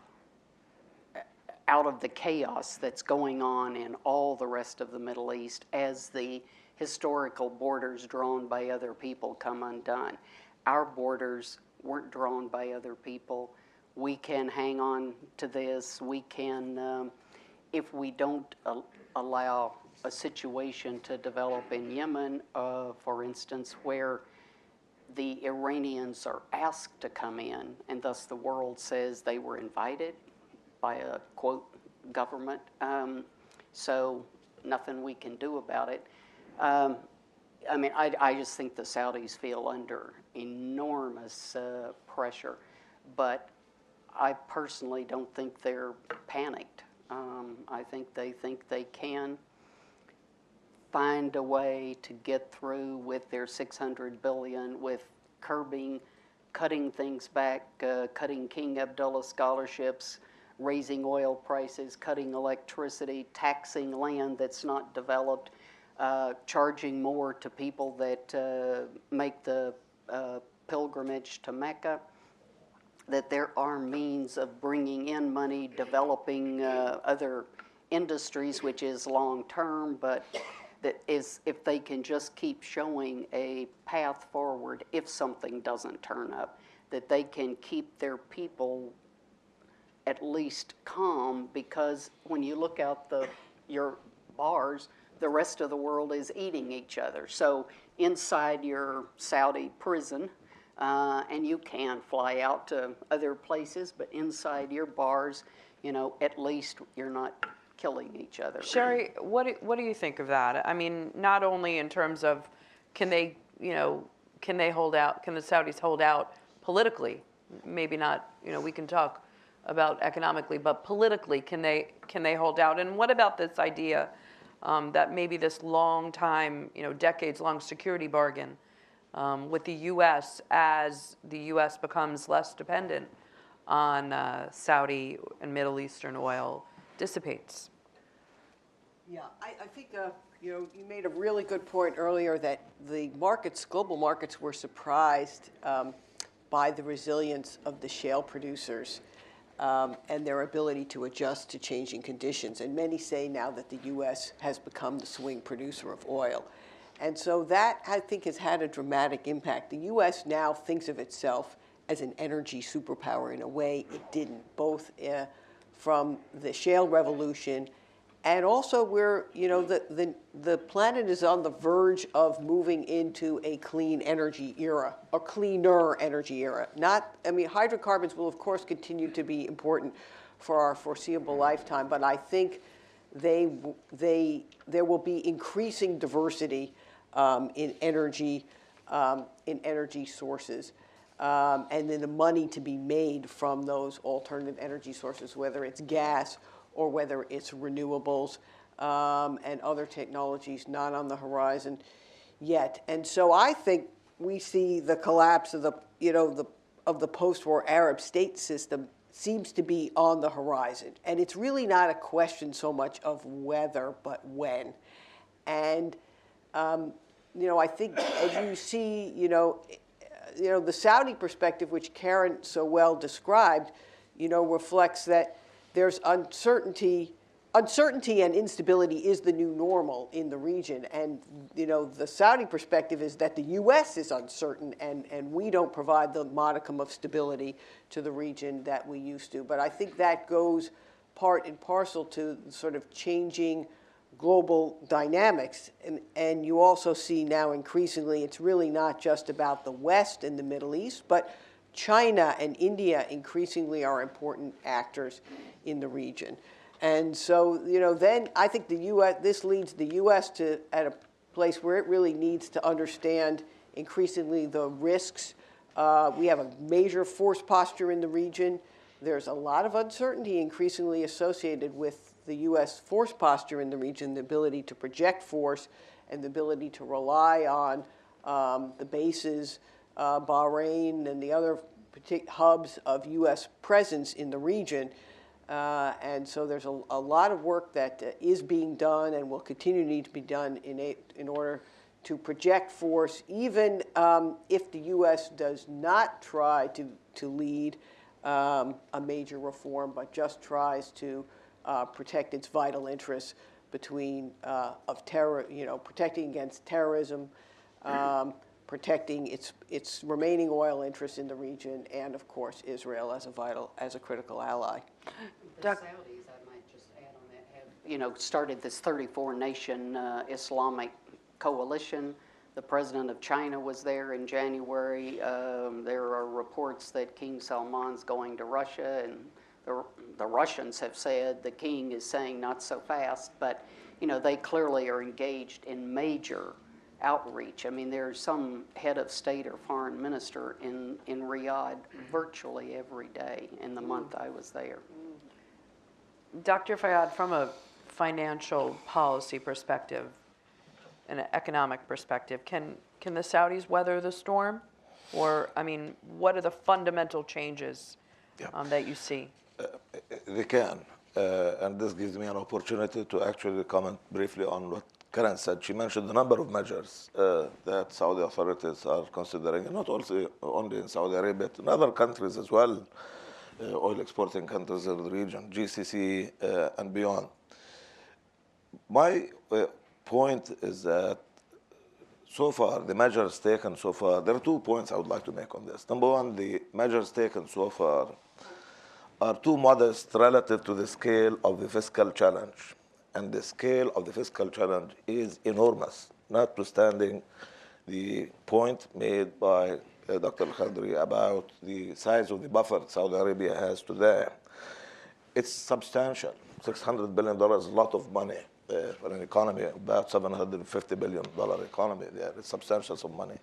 the chaos that's going on in all the rest of the Middle East as the historical borders drawn by other people come undone. Our borders weren't drawn by other people. We can hang on to this. We can, if we don't allow a situation to develop in Yemen, for instance, where the Iranians are asked to come in, and thus the world says they were invited by a, quote, government, so nothing we can do about it. I just think the Saudis feel under enormous pressure, but I personally don't think they're panicked. I think they can find a way to get through with their $600 billion, with cutting things back, cutting King Abdullah scholarships, raising oil prices, cutting electricity, taxing land that's not developed, charging more to people that make the pilgrimage to Mecca, that there are means of bringing in money, developing other industries, which is long-term, but that is, if they can just keep showing a path forward, if something doesn't turn up, that they can keep their people at least calm, because when you look out your bars, the rest of the world is eating each other. So inside your Saudi prison, and you can fly out to other places, but inside your bars, at least you're not killing each other. Sherry, what do you think of that? I mean, not only in terms of can they hold out? Can the Saudis hold out politically? Maybe not. We can talk about economically, but politically, can they hold out? And what about this idea that maybe this long time, decades-long security bargain with the U.S. as the U.S. becomes less dependent on Saudi and Middle Eastern oil dissipates? Yeah, I think you made a really good point earlier that the global markets were surprised by the resilience of the shale producers and their ability to adjust to changing conditions. And many say now that the U.S. has become the swing producer of oil. And so that, I think, has had a dramatic impact. The U.S. now thinks of itself as an energy superpower in a way it didn't, both from the shale revolution And also we're, the planet is on the verge of moving into a clean energy era, a cleaner energy era. Hydrocarbons will of course continue to be important for our foreseeable lifetime, but I think there will be increasing diversity in energy sources. And then the money to be made from those alternative energy sources, whether it's gas or whether it's renewables and other technologies not on the horizon yet. And so I think we see the collapse of the post-war Arab state system seems to be on the horizon. And it's really not a question so much of whether, but when. And I think as you see, the Saudi perspective, which Karen so well described, reflects that there's uncertainty and instability is the new normal in the region. And, the Saudi perspective is that the U.S. is uncertain and we don't provide the modicum of stability to the region that we used to. But I think that goes part and parcel to sort of changing global dynamics. And you also see now increasingly it's really not just about the West and the Middle East, but China and India increasingly are important actors in the region. And so, then I think this leads the U.S. to at a place where it really needs to understand increasingly the risks. We have a major force posture in the region. There's a lot of uncertainty increasingly associated with the U.S. force posture in the region, the ability to project force and the ability to rely on the bases, Bahrain and the other hubs of U.S. presence in the region. And so there's a lot of work that is being done and will continue to need to be done in order to project force, even if the U.S. does not try to lead a major reform, but just tries to protect its vital interests between protecting against terrorism, protecting its remaining oil interests in the region, and of course Israel as a critical ally. The Saudis, I might just add on that, have started this 34-nation Islamic coalition. The president of China was there in January. There are reports that King Salman's going to Russia, and the Russians have said the king is saying not so fast, but they clearly are engaged in major outreach. I mean, there's some head of state or foreign minister in Riyadh virtually every day in the month I was there. Dr. Fayyad, from a financial policy perspective and an economic perspective, can the Saudis weather the storm? Or, what are the fundamental changes that you see? They can. And this gives me an opportunity to actually comment briefly on what Karen said. She mentioned the number of measures that Saudi authorities are considering, and not also only in Saudi Arabia, but in other countries as well, oil exporting countries in the region, GCC and beyond. My point is that so far, the measures taken so far, there are 2 points I would like to make on this. Number one, the measures taken so far are too modest relative to the scale of the fiscal challenge. And the scale of the fiscal challenge is enormous, notwithstanding the point made by Dr. Al-Khadri about the size of the buffer Saudi Arabia has today. It's substantial. $600 billion is a lot of money for an economy, about $750 billion economy there. It's substantial sum of money.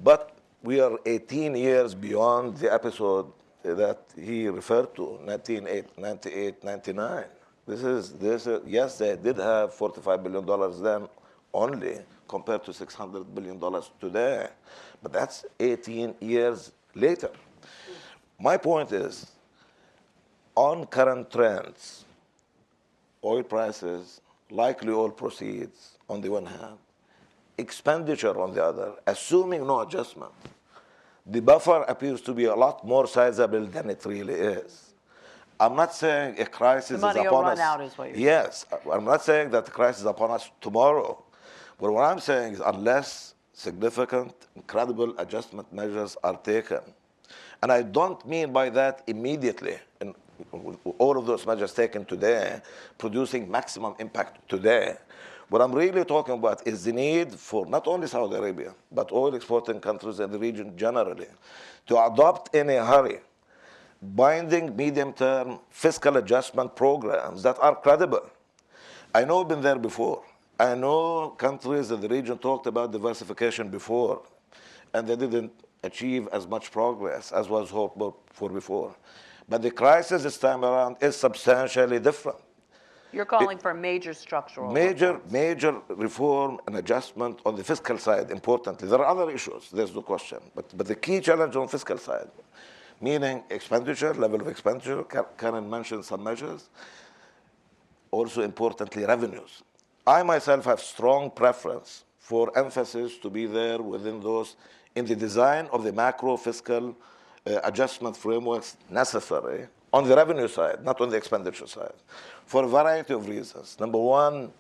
But we are 18 years beyond the episode that he referred to, 1998, 99. Yes, they did have $45 billion then only compared to $600 billion today. But that's 18 years later. My point is, on current trends, oil prices, likely oil proceeds on the one hand, expenditure on the other, assuming no adjustment, the buffer appears to be a lot more sizable than it really is. I'm not saying a crisis is upon us. The money will run out is what you're saying. Yes, I'm not saying that the crisis is upon us tomorrow. But what I'm saying is unless significant, incredible adjustment measures are taken, and I don't mean by that immediately, in with all of those measures taken today, producing maximum impact today. What I'm really talking about is the need for not only Saudi Arabia, but oil exporting countries in the region generally, to adopt in a hurry binding medium-term fiscal adjustment programs that are credible. I know I've been there before. I know countries in the region talked about diversification before, and they didn't achieve as much progress as was hoped for before. But the crisis this time around is substantially different. You're calling for major structural Major reforms. reform and adjustment on the fiscal side, importantly. There are other issues, there's no question. But the key challenge on fiscal side, meaning expenditure, level of expenditure, Karen mentioned some measures. Also importantly, revenues. I myself have strong preference for emphasis to be there within those in the design of the macro fiscal adjustment frameworks necessary on the revenue side, not on the expenditure side, for a variety of reasons. Number one,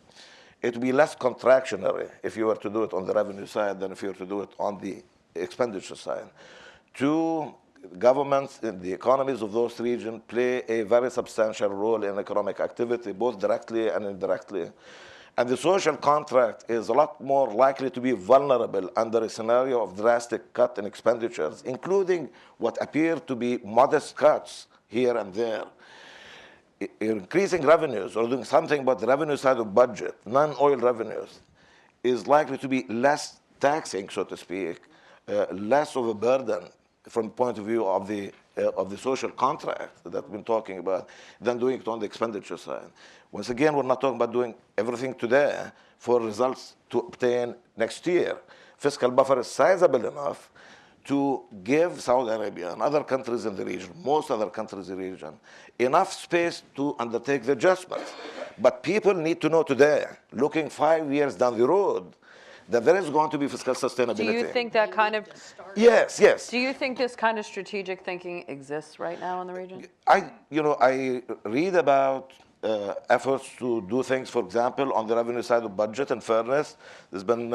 it would be less contractionary if you were to do it on the revenue side than if you were to do it on the expenditure side. Two, governments in the economies of those regions play a very substantial role in economic activity, both directly and indirectly. And the social contract is a lot more likely to be vulnerable under a scenario of drastic cut in expenditures, including what appear to be modest cuts here and there. Increasing revenues or doing something about the revenue side of budget, non-oil revenues, is likely to be less taxing, so to speak, less of a burden from the point of view of the social contract that we've been talking about than doing it on the expenditure side. Once again, we're not talking about doing everything today for results to obtain next year. Fiscal buffer is sizable enough to give Saudi Arabia and other countries in the region, most other countries in the region, enough space to undertake the adjustments. But people need to know today, looking 5 years down the road, that there is going to be fiscal sustainability. Do you think that kind of, Yes, yes. do you think this kind of strategic thinking exists right now in the region? I read about efforts to do things, for example, on the revenue side of budget and fairness. There's been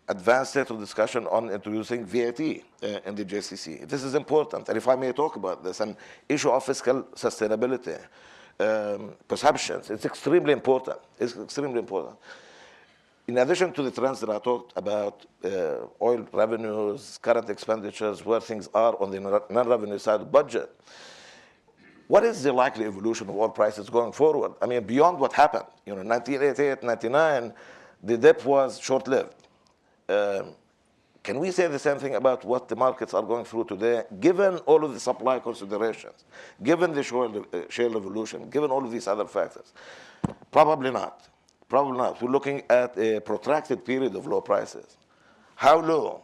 advanced state of discussion on introducing VAT in the JCC. This is important, and if I may talk about this, an issue of fiscal sustainability, perceptions, it's extremely important. It's extremely important. In addition to the trends that I talked about, oil revenues, current expenditures, where things are on the non-revenue side of budget, what is the likely evolution of oil prices going forward? I mean, beyond what happened, 1988, 99, the dip was short-lived. Can we say the same thing about what the markets are going through today, given all of the supply considerations, given the shale evolution, given all of these other factors? Probably not. Probably not. We're looking at a protracted period of low prices. How low?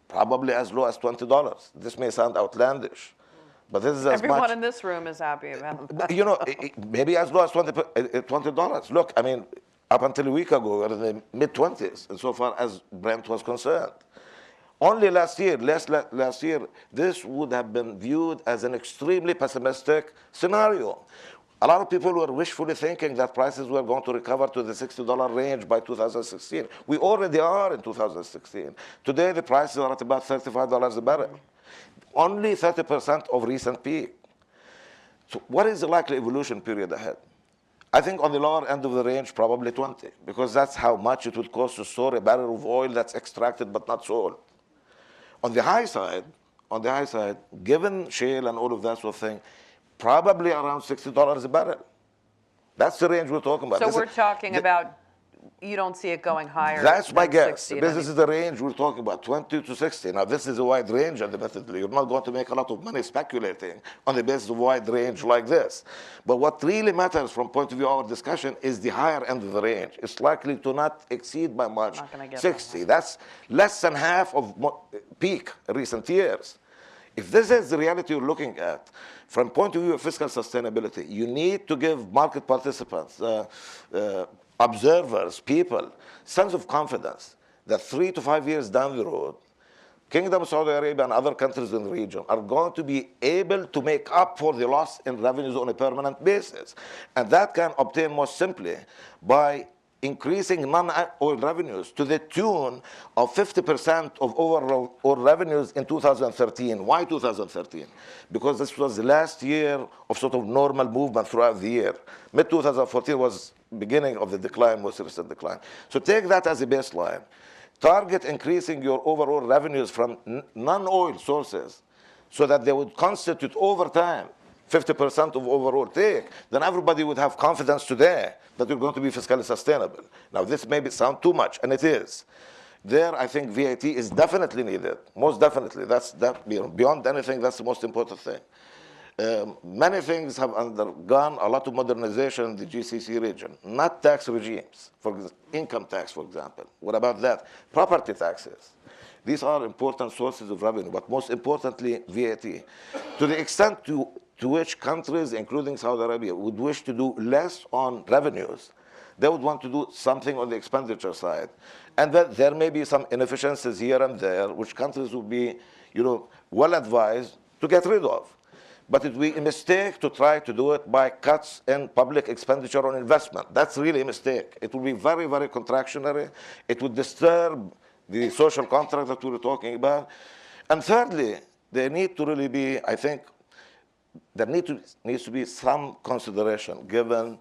Probably as low as $20. This may sound outlandish, but this is as Everyone much. in this room is happy about that. Maybe as low as $20. Look, I mean, up until a week ago, we were in the mid-20s, insofar as Brent was concerned. Only last year, this would have been viewed as an extremely pessimistic scenario. A lot of people were wishfully thinking that prices were going to recover to the $60 range by 2016. We already are in 2016. Today, the prices are at about $35 a barrel. Only 30% of recent peak. So what is the likely evolution period ahead? I think on the lower end of the range, probably 20, because that's how much it would cost to store a barrel of oil that's extracted but not sold. On the high side, given shale and all of that sort of thing, probably around $60 a barrel. That's the range we're talking about. So we're talking about, you don't see it going higher. That's my than guess. 60 This is the range we're talking about, 20 to 60. Now, this is a wide range, admittedly. You're not going to make a lot of money speculating on the basis of a wide range like this. But what really matters from point of view of our discussion is the higher end of the range. It's likely to not exceed by much Not gonna get 60. That's less than half of peak recent years. If this is the reality you're looking at, from point of view of fiscal sustainability, you need to give market participants, observers, people, sense of confidence that 3 to 5 years down the road, Kingdom of Saudi Arabia and other countries in the region are going to be able to make up for the loss in revenues on a permanent basis. And that can obtain most simply by increasing non-oil revenues to the tune of 50% of overall oil revenues in 2013. Why 2013? Because this was the last year of sort of normal movement throughout the year. Mid-2014 was beginning of the decline, most recent decline. So take that as a baseline. Target increasing your overall revenues from non-oil sources so that they would constitute over time 50% of overall take, then everybody would have confidence today that you're going to be fiscally sustainable. Now, this may sound too much, and it is. There, I think VAT is definitely needed, most definitely. Beyond anything, that's the most important thing. Many things have undergone a lot of modernization in the GCC region, not tax regimes, income tax, for example. What about that? Property taxes. These are important sources of revenue, but most importantly, VAT. To the extent to which countries, including Saudi Arabia, would wish to do less on revenues, they would want to do something on the expenditure side. And that there may be some inefficiencies here and there, which countries would be, well advised to get rid of. But it would be a mistake to try to do it by cuts in public expenditure on investment. That's really a mistake. It would be very, very contractionary. It would disturb the social contract that we were talking about. And thirdly, there need to really be, I think, there needs to be some consideration given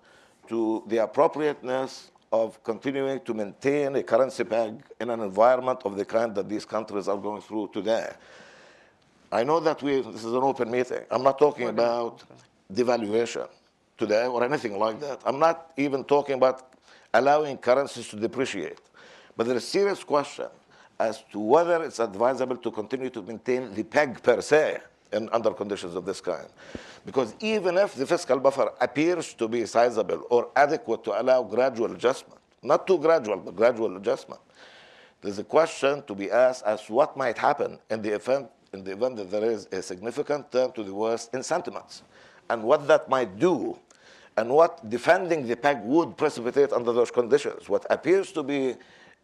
to the appropriateness of continuing to maintain a currency peg in an environment of the kind that these countries are going through today. I know that this is an open meeting. I'm not talking about devaluation today or anything like that. I'm not even talking about allowing currencies to depreciate. But there is a serious question as to whether it's advisable to continue to maintain the peg per se under conditions of this kind. Because even if the fiscal buffer appears to be sizable or adequate to allow gradual adjustment, not too gradual, but gradual adjustment, there's a question to be asked as to what might happen in the event that there is a significant turn to the worst in sentiments, and what that might do, and what defending the peg would precipitate under those conditions. What appears to be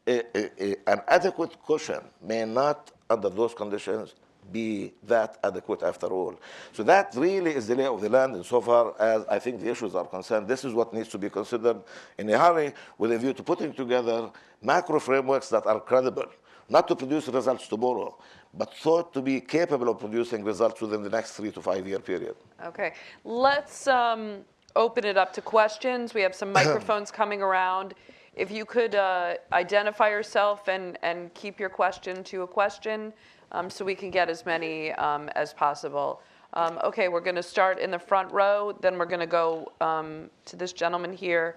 an adequate cushion may not, under those conditions, be that adequate after all. So that really is the lay of the land insofar as I think the issues are concerned. This is what needs to be considered in a hurry with a view to putting together macro frameworks that are credible, not to produce results tomorrow, but thought to be capable of producing results within the next 3 to 5 year period. Okay, let's open it up to questions. We have some microphones coming around. If you could identify yourself and keep your question to a question, so we can get as many as possible. Okay, we're going to start in the front row, then we're going to go to this gentleman here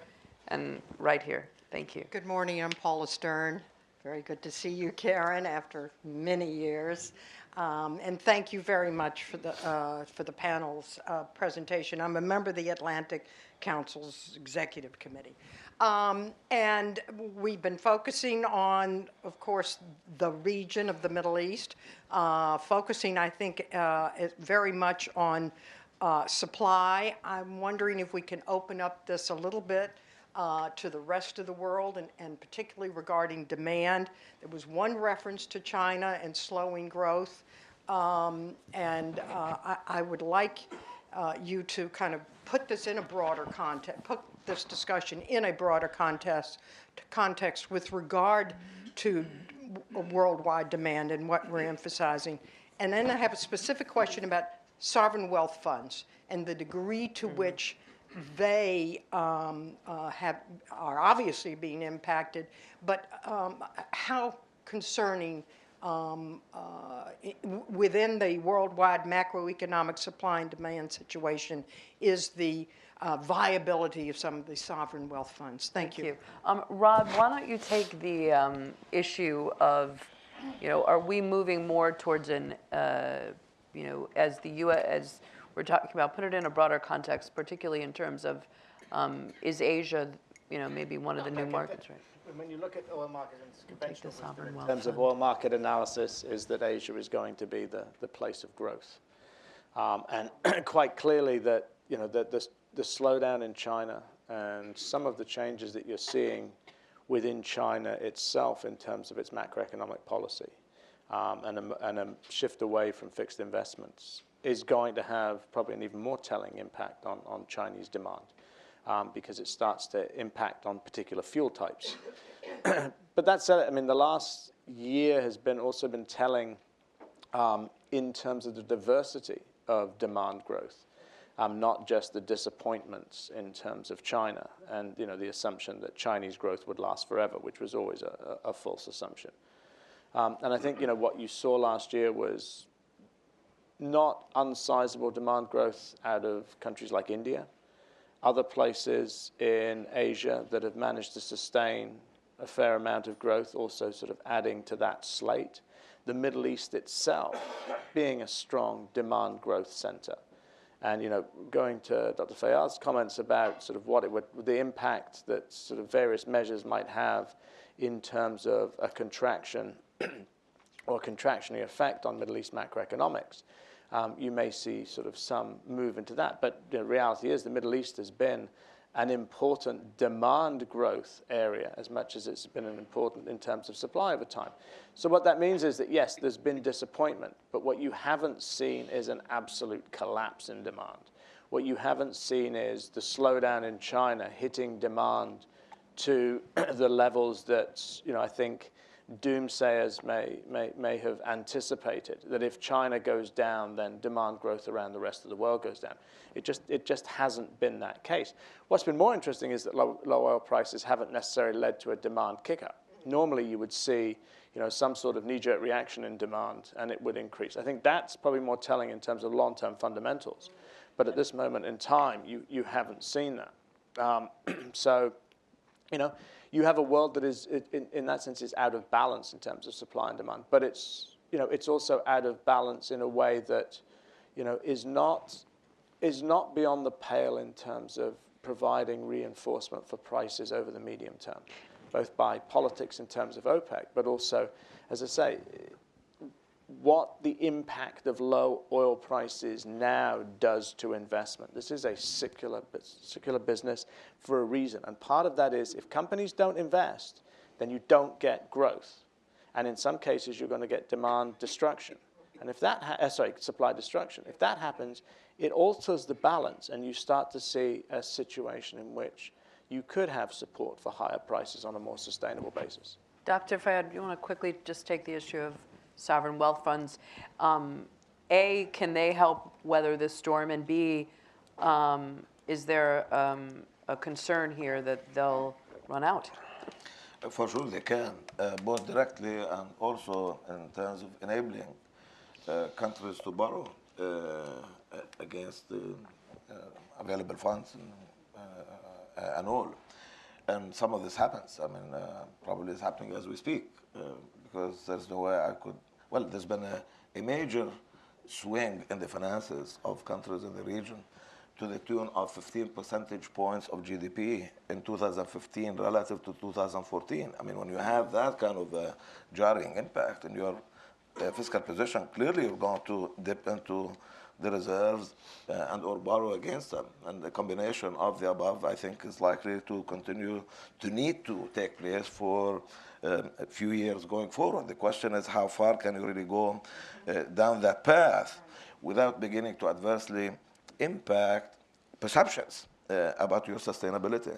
and right here. Thank you. Good morning, I'm Paula Stern. Very good to see you, Karen, after many years. And thank you very much for the panel's presentation. I'm a member of the Atlantic Council's Executive Committee. And we've been focusing on, of course, the region of the Middle East, focusing, I think, very much on supply. I'm wondering if we can open up this a little bit to the rest of the world, and particularly regarding demand. There was one reference to China and slowing growth, and I would like you to kind of put this in a broader context, put this discussion in a broader context with regard to worldwide demand and what we're emphasizing. And then I have a specific question about sovereign wealth funds and the degree to which they are obviously being impacted, but how concerning within the worldwide macroeconomic supply and demand situation is the viability of some of the sovereign wealth funds. Thank you. Rod, why don't you take the issue of, are we moving more towards an, as the U.S., as we're talking about, put it in a broader context, particularly in terms of, is Asia, maybe one of the new markets, right? When you look at oil markets and conventional sovereign wisdom wealth in terms of oil market analysis, is that Asia is going to be the place of growth. And quite clearly that, the slowdown in China and some of the changes that you're seeing within China itself in terms of its macroeconomic policy and a shift away from fixed investments is going to have probably an even more telling impact on Chinese demand. because it starts to impact on particular fuel types. But that said, I mean, the last year has also been telling in terms of the diversity of demand growth, not just the disappointments in terms of China and the assumption that Chinese growth would last forever, which was always a false assumption. And I think what you saw last year was not unsizable demand growth out of countries like India, other places in Asia that have managed to sustain a fair amount of growth, also sort of adding to that slate. The Middle East itself being a strong demand growth center. And going to Dr. Fayyad's comments about sort of the impact that sort of various measures might have in terms of a contraction or a contractionary effect on Middle East macroeconomics, you may see sort of some move into that. But the reality is the Middle East has been an important demand growth area as much as it's been an important in terms of supply over time. So what that means is that, yes, there's been disappointment, but what you haven't seen is an absolute collapse in demand. What you haven't seen is the slowdown in China hitting demand to the levels that, I think doomsayers may have anticipated, that if China goes down, then demand growth around the rest of the world goes down. It just hasn't been that case. What's been more interesting is that low oil prices haven't necessarily led to a demand kicker. Normally you would see some sort of knee-jerk reaction in demand and it would increase. I think that's probably more telling in terms of long-term fundamentals. But at this moment in time, you haven't seen that. So, you have a world that is, in that sense, is out of balance in terms of supply and demand. But it's also out of balance in a way that, is not beyond the pale in terms of providing reinforcement for prices over the medium term, both by politics in terms of OPEC, but also, as I say, what the impact of low oil prices now does to investment. This is a secular business for a reason. And part of that is if companies don't invest, then you don't get growth. And in some cases, you're going to get demand destruction. And if that, supply destruction. If that happens, it alters the balance and you start to see a situation in which you could have support for higher prices on a more sustainable basis. Dr. Fayyad, you want to quickly just take the issue of sovereign wealth funds? A, can they help weather this storm? And B, is there a concern here that they'll run out? For sure they can, both directly and also in terms of enabling countries to borrow against the available funds and all. And some of this happens. I mean, probably it's happening as we speak because there's no way I could. Well, there's been a major swing in the finances of countries in the region to the tune of 15 percentage points of GDP in 2015 relative to 2014. I mean, when you have that kind of jarring impact in your fiscal position, clearly you're going to dip into the reserves and or borrow against them. And the combination of the above, I think, is likely to continue to need to take place for a few years going forward. The question is how far can you really go down that path without beginning to adversely impact perceptions about your sustainability.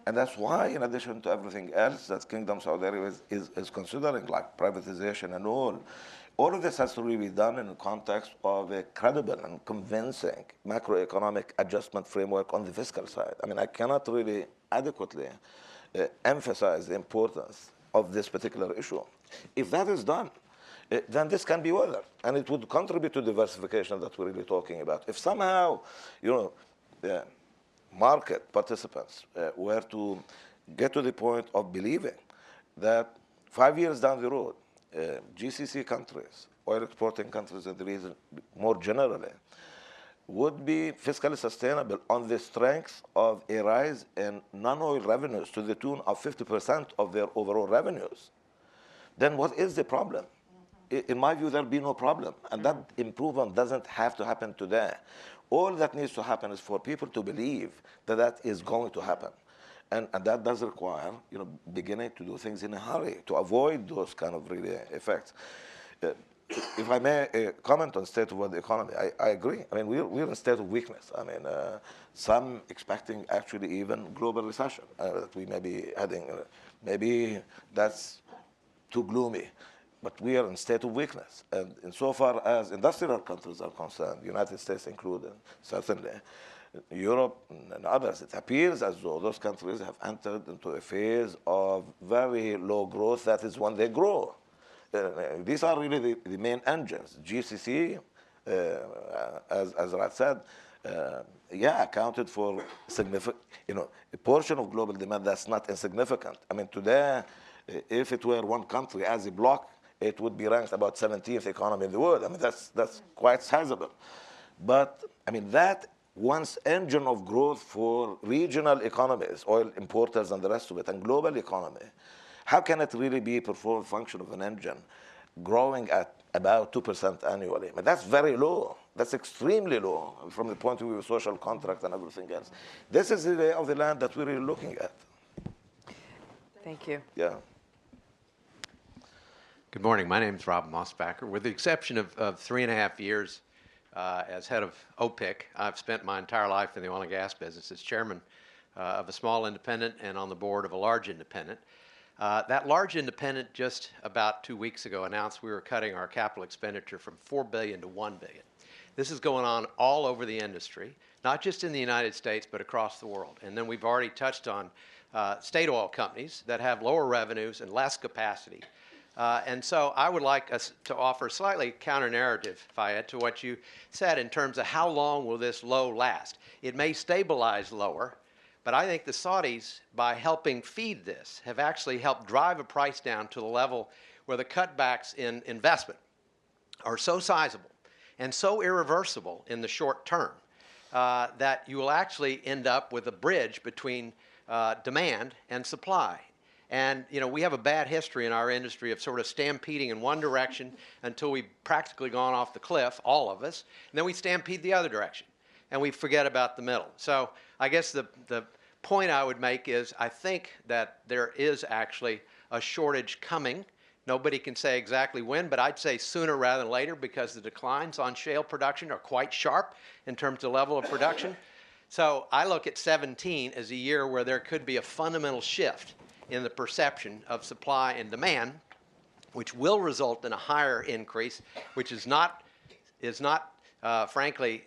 And that's why, in addition to everything else that Kingdom Saudi Arabia is considering, like privatization and all of this has to really be done in the context of a credible and convincing macroeconomic adjustment framework on the fiscal side. I mean, I cannot really adequately emphasize the importance of this particular issue. If that is done, then this can be weathered, and it would contribute to diversification that we're really talking about. If somehow, the market participants were to get to the point of believing that 5 years down the road, GCC countries, oil exporting countries in the region more generally, would be fiscally sustainable on the strength of a rise in non-oil revenues to the tune of 50% of their overall revenues, then what is the problem? In my view, there'll be no problem. And that improvement doesn't have to happen today. All that needs to happen is for people to believe that that is going to happen. And that does require, beginning to do things in a hurry to avoid those kind of really effects. if I may comment on state of the economy, I agree. I mean, we're in a state of weakness. I mean, some expecting actually even global recession that we may be heading. Maybe that's too gloomy, but we are in a state of weakness. And insofar as industrial countries are concerned, the United States included, certainly, Europe and others, it appears as though those countries have entered into a phase of very low growth. That is when they grow. These are really the main engines. GCC, as Rad said, accounted for significant, a portion of global demand that's not insignificant. I mean, today, if it were one country as a bloc, it would be ranked about 17th economy in the world. I mean, that's quite sizable. But I mean, that once engine of growth for regional economies, oil importers and the rest of it, and global economy, how can it really be a performance function of an engine growing at about 2% annually? I mean, that's very low. That's extremely low from the point of view of social contract and everything else. This is the lay of the land that we're really looking at. Thank you. Yeah. Good morning. My name is Rob Mossbacher. With the exception of 3.5 years as head of OPIC, I've spent my entire life in the oil and gas business as chairman of a small independent and on the board of a large independent. That large independent just about 2 weeks ago announced we were cutting our capital expenditure from $4 billion to $1 billion. This is going on all over the industry, not just in the United States, but across the world. And then we've already touched on state oil companies that have lower revenues and less capacity. And so I would like us to offer slightly counter-narrative, Fayed, to what you said in terms of how long will this low last. It may stabilize lower, but I think the Saudis, by helping feed this, have actually helped drive a price down to the level where the cutbacks in investment are so sizable and so irreversible in the short term that you will actually end up with a bridge between demand and supply. And we have a bad history in our industry of sort of stampeding in one direction until we've practically gone off the cliff, all of us, and then we stampede the other direction, and we forget about the middle. So I guess the point I would make is I think that there is actually a shortage coming. Nobody can say exactly when, but I'd say sooner rather than later because the declines on shale production are quite sharp in terms of level of production. So I look at 17 as a year where there could be a fundamental shift in the perception of supply and demand, which will result in a higher increase, which is not frankly,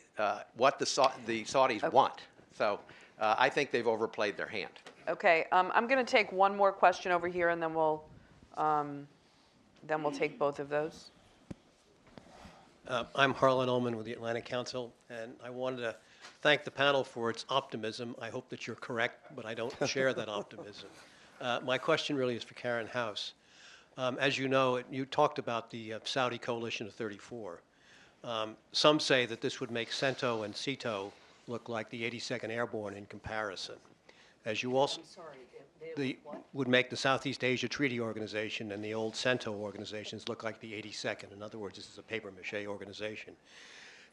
what the Saudis want. So I think they've overplayed their hand. Okay, I'm going to take one more question over here, and then we'll take both of those. I'm Harlan Ullman with the Atlantic Council, and I wanted to thank the panel for its optimism. I hope that you're correct, but I don't share that optimism. My question really is for Karen House. As you know, you talked about the Saudi coalition of 34. Some say that this would make CENTO and CETO look like the 82nd Airborne in comparison. As you also, would make the Southeast Asia Treaty Organization and the old CENTO organizations look like the 82nd. In other words, this is a papier-mâché organization.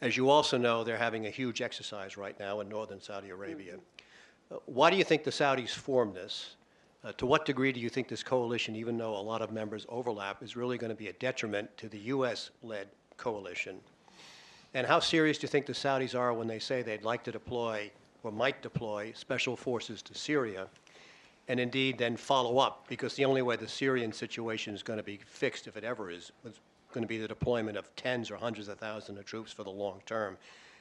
As you also know, they're having a huge exercise right now in northern Saudi Arabia. Why do you think the Saudis formed this? To what degree do you think this coalition, even though a lot of members overlap, is really going to be a detriment to the U.S.-led coalition? And how serious do you think the Saudis are when they say they'd like to deploy or might deploy special forces to Syria, and indeed then follow up? Because the only way the Syrian situation is going to be fixed, if it ever is going to be the deployment of tens or hundreds of thousands of troops for the long term.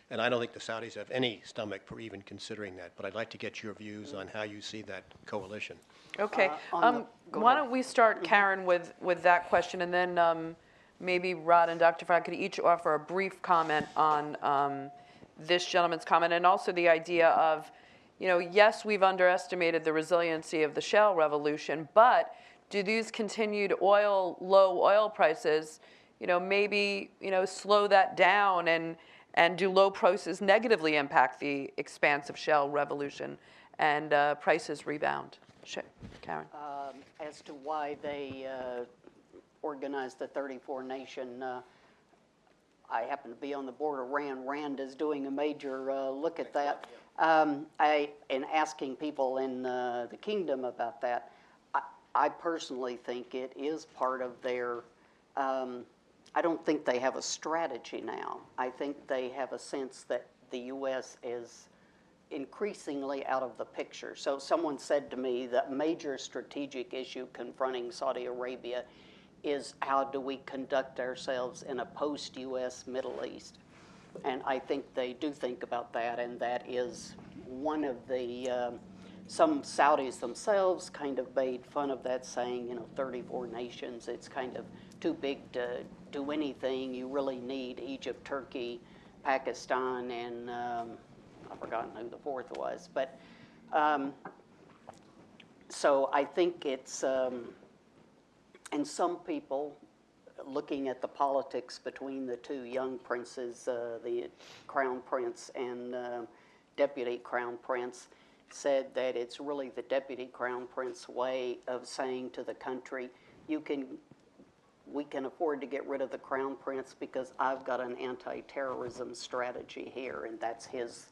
And I don't think the Saudis have any stomach for even considering that. But I'd like to get your views on how you see that coalition. Okay. Why don't we start, Karen, with that question, and then maybe Rod and Dr. Fayed could each offer a brief comment on this gentleman's comment, and also the idea of, yes, we've underestimated the resiliency of the shale revolution, but do these continued low oil prices, maybe, slow that down, and do low prices negatively impact the expansive shale revolution and prices rebound? Karen. As to why they organized the 34 nation, I happen to be on the board of RAND. RAND is doing a major look at that. And asking people in the kingdom about that, I personally think it is part of their I don't think they have a strategy now. I think they have a sense that the U.S. is increasingly out of the picture. So someone said to me that major strategic issue confronting Saudi Arabia is how do we conduct ourselves in a post-U.S. Middle East? And I think they do think about that, and that is one of the, some Saudis themselves kind of made fun of that, saying, you know, 34 nations, it's kind of too big to do anything. You really need Egypt, Turkey, Pakistan, and I've forgotten who the fourth was. But so I think it's, and some people, looking at the politics between the two young princes, the crown prince and deputy crown prince, said that it's really the deputy crown prince way of saying to the country, we can afford to get rid of the crown prince because I've got an anti-terrorism strategy here, and that's his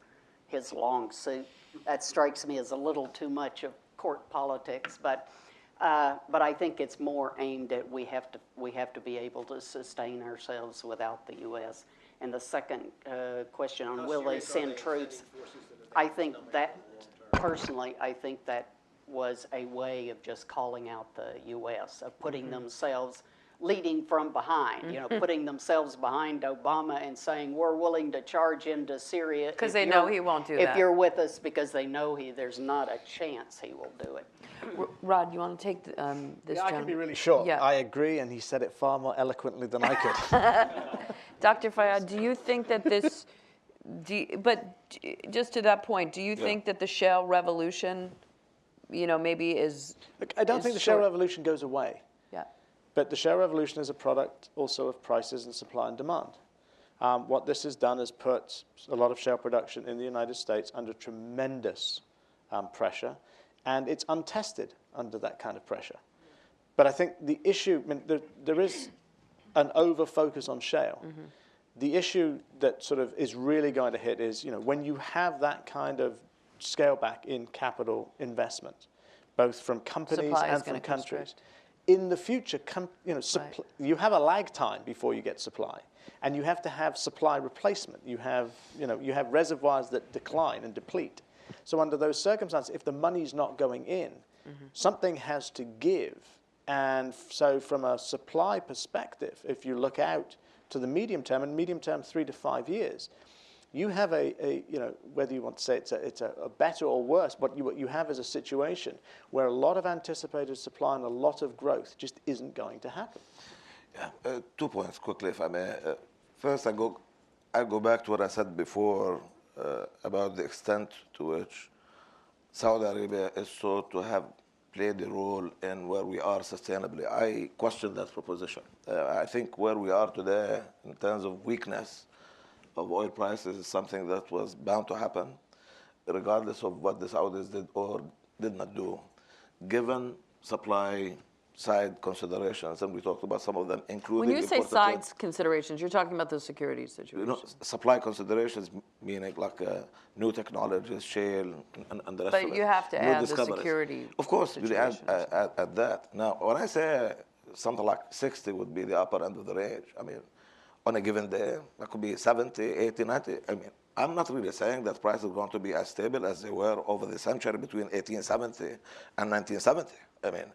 long suit. That strikes me as a little too much of court politics, but I think it's more aimed at we have to be able to sustain ourselves without the U.S. And the second question on will they send troops, I think that, personally, I think that was a way of just calling out the U.S., of putting themselves, leading from behind, you know, putting themselves behind Obama and saying, we're willing to charge into Syria. Because they know he won't do that. If you're with us, because they know there's not a chance he will do it. Rod, you want to take this Yeah, I gentleman? can be really short. Yeah. I agree, and he said it far more eloquently than I could. Dr. Fayyad, do you think that this, just to that point, do you think that the shale revolution, you know, maybe is Look, I don't think the shale revolution goes away. Yeah. But the shale revolution is a product also of prices and supply and demand. What this has done is put a lot of shale production in the United States under tremendous pressure, and it's untested under that kind of pressure. But I think the issue, I mean, there is an over-focus on shale. The issue that sort of is really going to hit is, you know, when you have that kind of scale back in capital investment, both from companies Supply is and from gonna countries. constrict. In the future, you have a lag time before you get supply, and you have to have supply replacement. You have reservoirs that decline and deplete. So under those circumstances, if the money's not going in, something has to give. And so from a supply perspective, if you look out to the medium term, and medium term 3 to 5 years, you have whether you want to say it's a better or worse, but what you have is a situation where a lot of anticipated supply and a lot of growth just isn't going to happen. Yeah, 2 points quickly, if I may. First, I go back to what I said before about the extent to which Saudi Arabia is thought to have played a role in where we are sustainably. I question that proposition. I think where we are today in terms of weakness of oil prices is something that was bound to happen, regardless of what the Saudis did or did not do, given supply side considerations, and we talked about some of them, including When you say imported sides considerations, you're talking about the security situation. you know, supply considerations, meaning like new technologies, shale, and the rest of it. But you have to New add the discoveries. security Of course, you add situation. that. Now, when I say something like 60 would be the upper end of the range, I mean, on a given day, that could be 70, 80, 90. I mean, I'm not really saying that prices are going to be as stable as they were over the century between 1870 and 1970. I mean,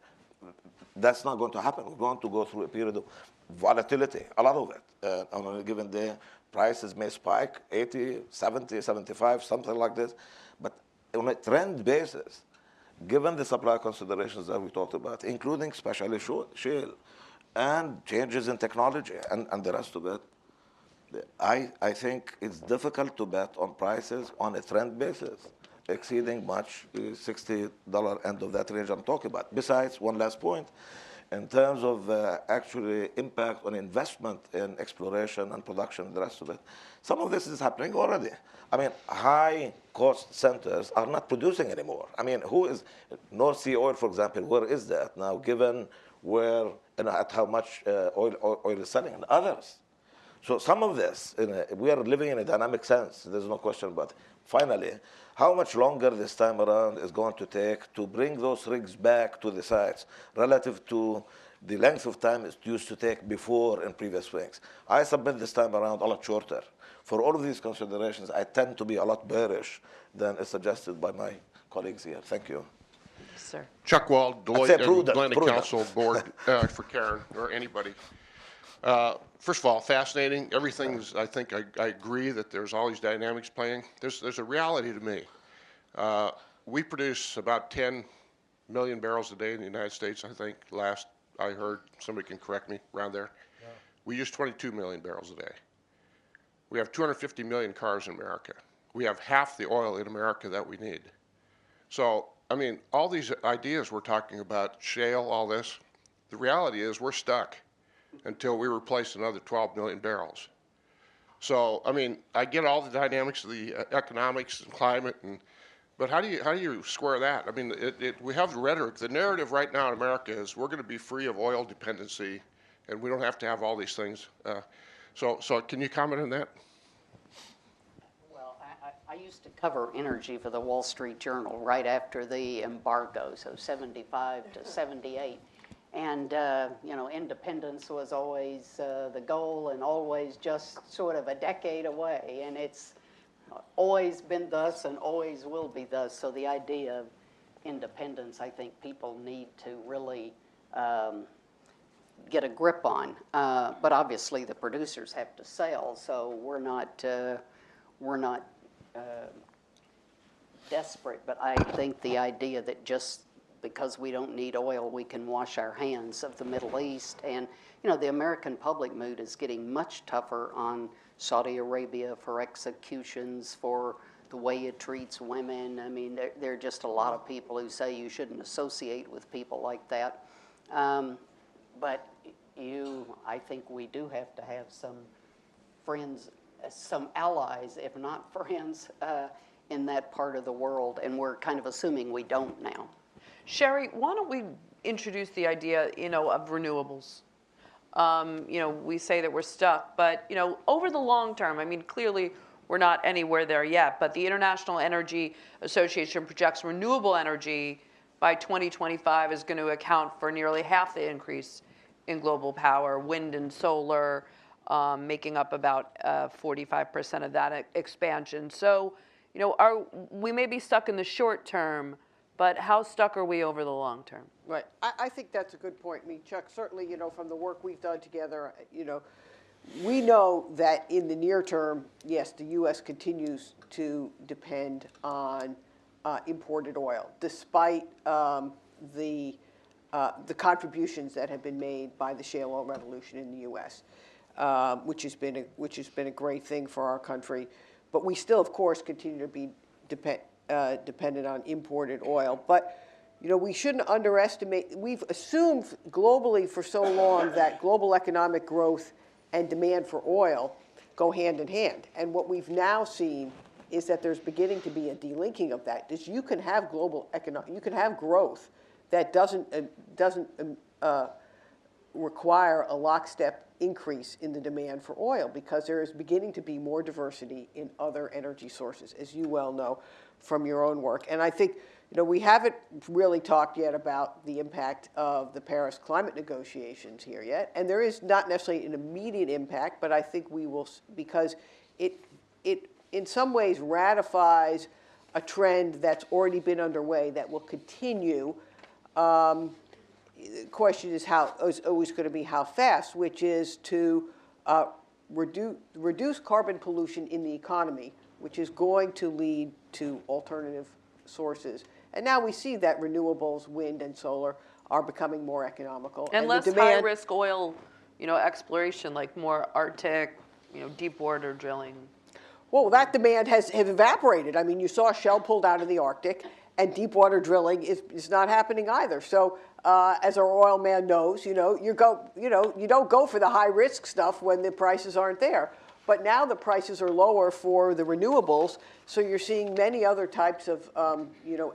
that's not going to happen. We're going to go through a period of volatility, a lot of it. On a given day, prices may spike 80, 70, 75, something like this. But on a trend basis, given the supply considerations that we talked about, including especially shale and changes in technology and the rest of it, I think it's difficult to bet on prices on a trend basis exceeding much the $60 end of that range I'm talking about. Besides, one last point, in terms of actually impact on investment in exploration and production and the rest of it, some of this is happening already. I mean, high-cost centers are not producing anymore. I mean, who is North Sea oil, for example, where is that now, given where and at how much oil is selling, and others? So some of this, we are living in a dynamic sense. There's no question about it. Finally, how much longer this time around is going to take to bring those rigs back to the sites relative to the length of time it used to take before in previous swings. I submit this time around a lot shorter. For all of these considerations, I tend to be a lot bearish than is suggested by my colleagues here. Thank you. Sir. Chuck Wald, I'd say Deloitte and prudent, Atlantic prudent. Council Board for Karen or anybody. First of all, fascinating. Everything's, I think I agree that there's all these dynamics playing. There's a reality to me. We produce about 10 million barrels a day in the United States, I think, last I heard. Somebody can correct me around there. Yeah. We use 22 million barrels a day. We have 250 million cars in America. We have half the oil in America that we need. So, I mean, all these ideas we're talking about, shale, all this, the reality is we're stuck until we replace another 12 million barrels. So, I mean, I get all the dynamics of the economics and climate, but how do you square that? I mean, we have the rhetoric. The narrative right now in America is we're going to be free of oil dependency, and we don't have to have all these things. So can you comment on that? Well, I used to cover energy for the Wall Street Journal right after the embargo, so 75 to 78. And, independence was always the goal and always just sort of a decade away. And it's always been thus and always will be thus. So the idea of independence, I think people need to really get a grip on. But obviously the producers have to sell, so we're not desperate. But I think the idea that just because we don't need oil, we can wash our hands of the Middle East. And, the American public mood is getting much tougher on Saudi Arabia for executions, for the way it treats women. I mean, there are just a lot of people who say you shouldn't associate with people like that. But I think we do have to have some friends, some allies, if not friends, in that part of the world. And we're kind of assuming we don't now. Sherry, why don't we introduce the idea, of renewables? We say that we're stuck, but, over the long term, I mean, clearly we're not anywhere there yet, but the International Energy Association projects renewable energy by 2025 is going to account for nearly half the increase in global power, wind and solar making up about 45% of that expansion. So, we may be stuck in the short term, but how stuck are we over the long term? Right. I think that's a good point. I mean, Chuck, certainly, from the work we've done together, we know that in the near term, yes, the U.S. continues to depend on imported oil, despite the contributions that have been made by the shale oil revolution in the U.S., which has been a great thing for our country. But we still, of course, continue to be dependent on imported oil. But we shouldn't underestimate. We've assumed globally for so long that global economic growth and demand for oil go hand in hand. And what we've now seen is that there's beginning to be a delinking of that. You can have you can have growth that doesn't require a lockstep increase in the demand for oil, because there is beginning to be more diversity in other energy sources, as you well know from your own work. And I think we haven't really talked yet about the impact of the Paris climate negotiations here yet. And there is not necessarily an immediate impact, but I think we will, because it in some ways ratifies a trend that's already been underway that will continue. The question is always going to be how fast, which is to reduce carbon pollution in the economy, which is going to lead to alternative sources. And now we see that renewables, wind and solar, are becoming more economical. And less high-risk oil, exploration, like more Arctic, deep water drilling. Well, that demand has evaporated. I mean, you saw Shell pulled out of the Arctic, and deep water drilling is not happening either. So, as our oil man knows, you don't go for the high-risk stuff when the prices aren't there. But now the prices are lower for the renewables, so you're seeing many other types of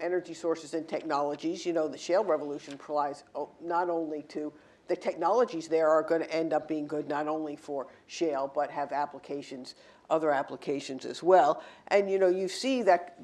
energy sources and technologies. The shale revolution applies not only to the technologies there are going to end up being good not only for shale, but have other applications as well. And you see that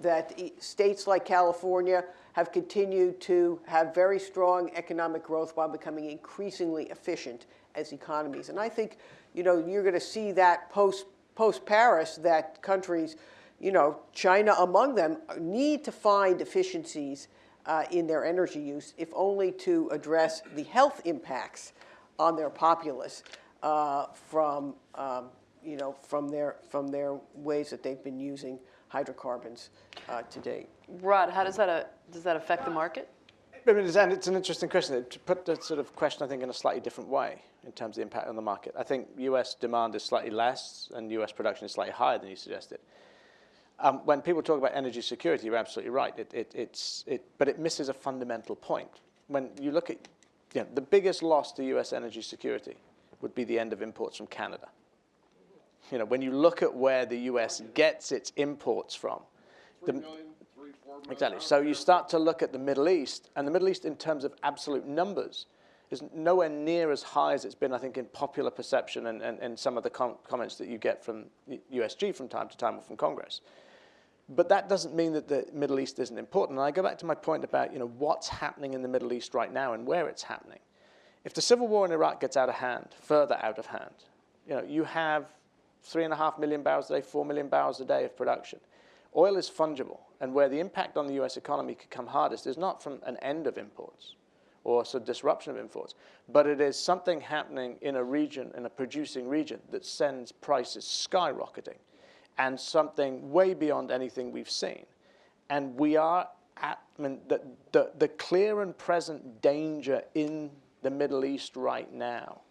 states like California have continued to have very strong economic growth while becoming increasingly efficient as economies. And I think, you know, you're going to see that post-Paris, that countries, you know, China among them, need to find efficiencies in their energy use, if only to address the health impacts on their populace from their ways that they've been using hydrocarbons to date. Rod, how does that affect the market? I mean, it's an interesting question. To put the sort of question, I think, in a slightly different way in terms of the impact on the market. I think U.S. demand is slightly less and U.S. production is slightly higher than you suggested. When people talk about energy security, you're absolutely right. But it misses a fundamental point. When you look at, you know, the biggest loss to U.S. energy security would be the end of imports from Canada. You know, when you look at where the U.S. gets its imports from, 3 million, 3, 4 million. exactly. So you start to look at the Middle East, and the Middle East, in terms of absolute numbers, is nowhere near as high as it's been, I think, in popular perception and some of the comments that you get from USG from time to time or from Congress. But that doesn't mean that the Middle East isn't important. And I go back to my point about, you know, what's happening in the Middle East right now and where it's happening. If the civil war in Iraq gets out of hand, further out of hand, you know, you have 3.5 million barrels a day, 4 million barrels a day of production. Oil is fungible, and where the impact on the U.S. economy could come hardest is not from an end of imports or sort of disruption of imports, but it is something happening in a region, in a producing region, that sends prices skyrocketing, and something way beyond anything we've seen. And we are at, I mean, the clear and present danger in the Middle East right now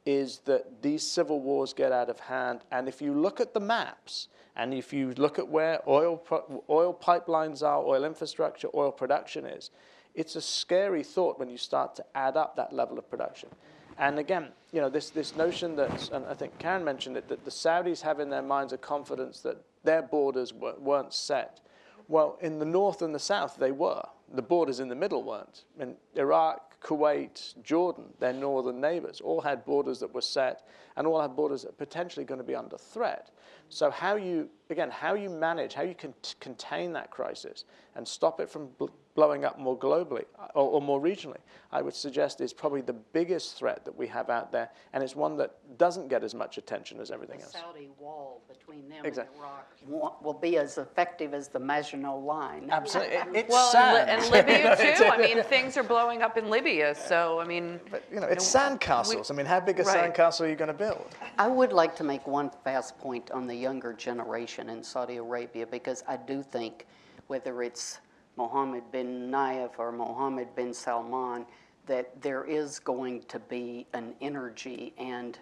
is that these civil wars get out of hand. And if you look at the maps, and if you look at where oil pipelines are, oil infrastructure, oil production is, it's a scary thought when you start to add up that level of production. And again, you know, this notion that, and I think Karen mentioned it, that the Saudis have in their minds a confidence that their borders weren't set. Well, in the north and the south, they were. The borders in the middle weren't. I mean, Iraq, Kuwait, Jordan, their northern neighbors, all had borders that were set and all had borders that are potentially going to be under threat. So how you manage, how you can contain that crisis and stop it from blowing up more globally or more regionally, I would suggest is probably the biggest threat that we have out there, and it's one that doesn't get as much attention as everything else. The Saudi wall between them Exactly. and Iraq will be as effective as the Maginot Line. Absolutely. It's Well, sand. and Libya too. I mean, things are blowing up in Libya, so I mean. But, you know, it's sandcastles. I mean, how big a Right. sandcastle are you going to build? I would like to make one fast point on the younger generation in Saudi Arabia, because I do think, whether it's Mohammed bin Nayef or Mohammed bin Salman, that there is going to be an energy and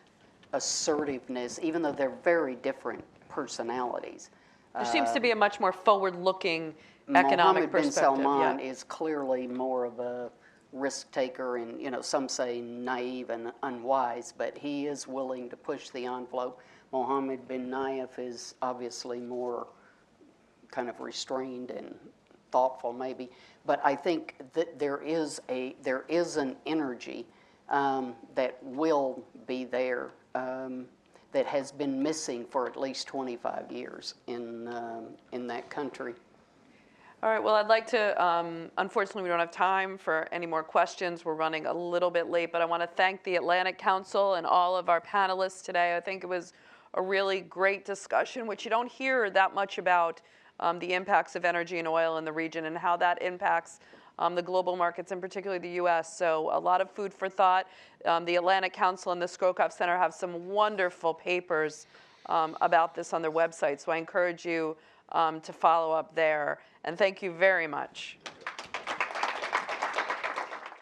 assertiveness, even though they're very different personalities. There seems to be a much more forward-looking economic Mohammed bin perspective. Salman yeah. is clearly more of a risk taker, and some say naive and unwise, but he is willing to push the envelope. Mohammed bin Nayef is obviously more kind of restrained and thoughtful, maybe. But I think that there is an energy that will be there, that has been missing for at least 25 years in that country. All right, well, I'd like to, unfortunately, we don't have time for any more questions. We're running a little bit late, but I want to thank the Atlantic Council and all of our panelists today. I think it was a really great discussion, which you don't hear that much about, the impacts of energy and oil in the region and how that impacts the global markets, and particularly the U.S. So a lot of food for thought. The Atlantic Council and the Scowcroft Center have some wonderful papers about this on their website, so I encourage you to follow up there. And thank you very much.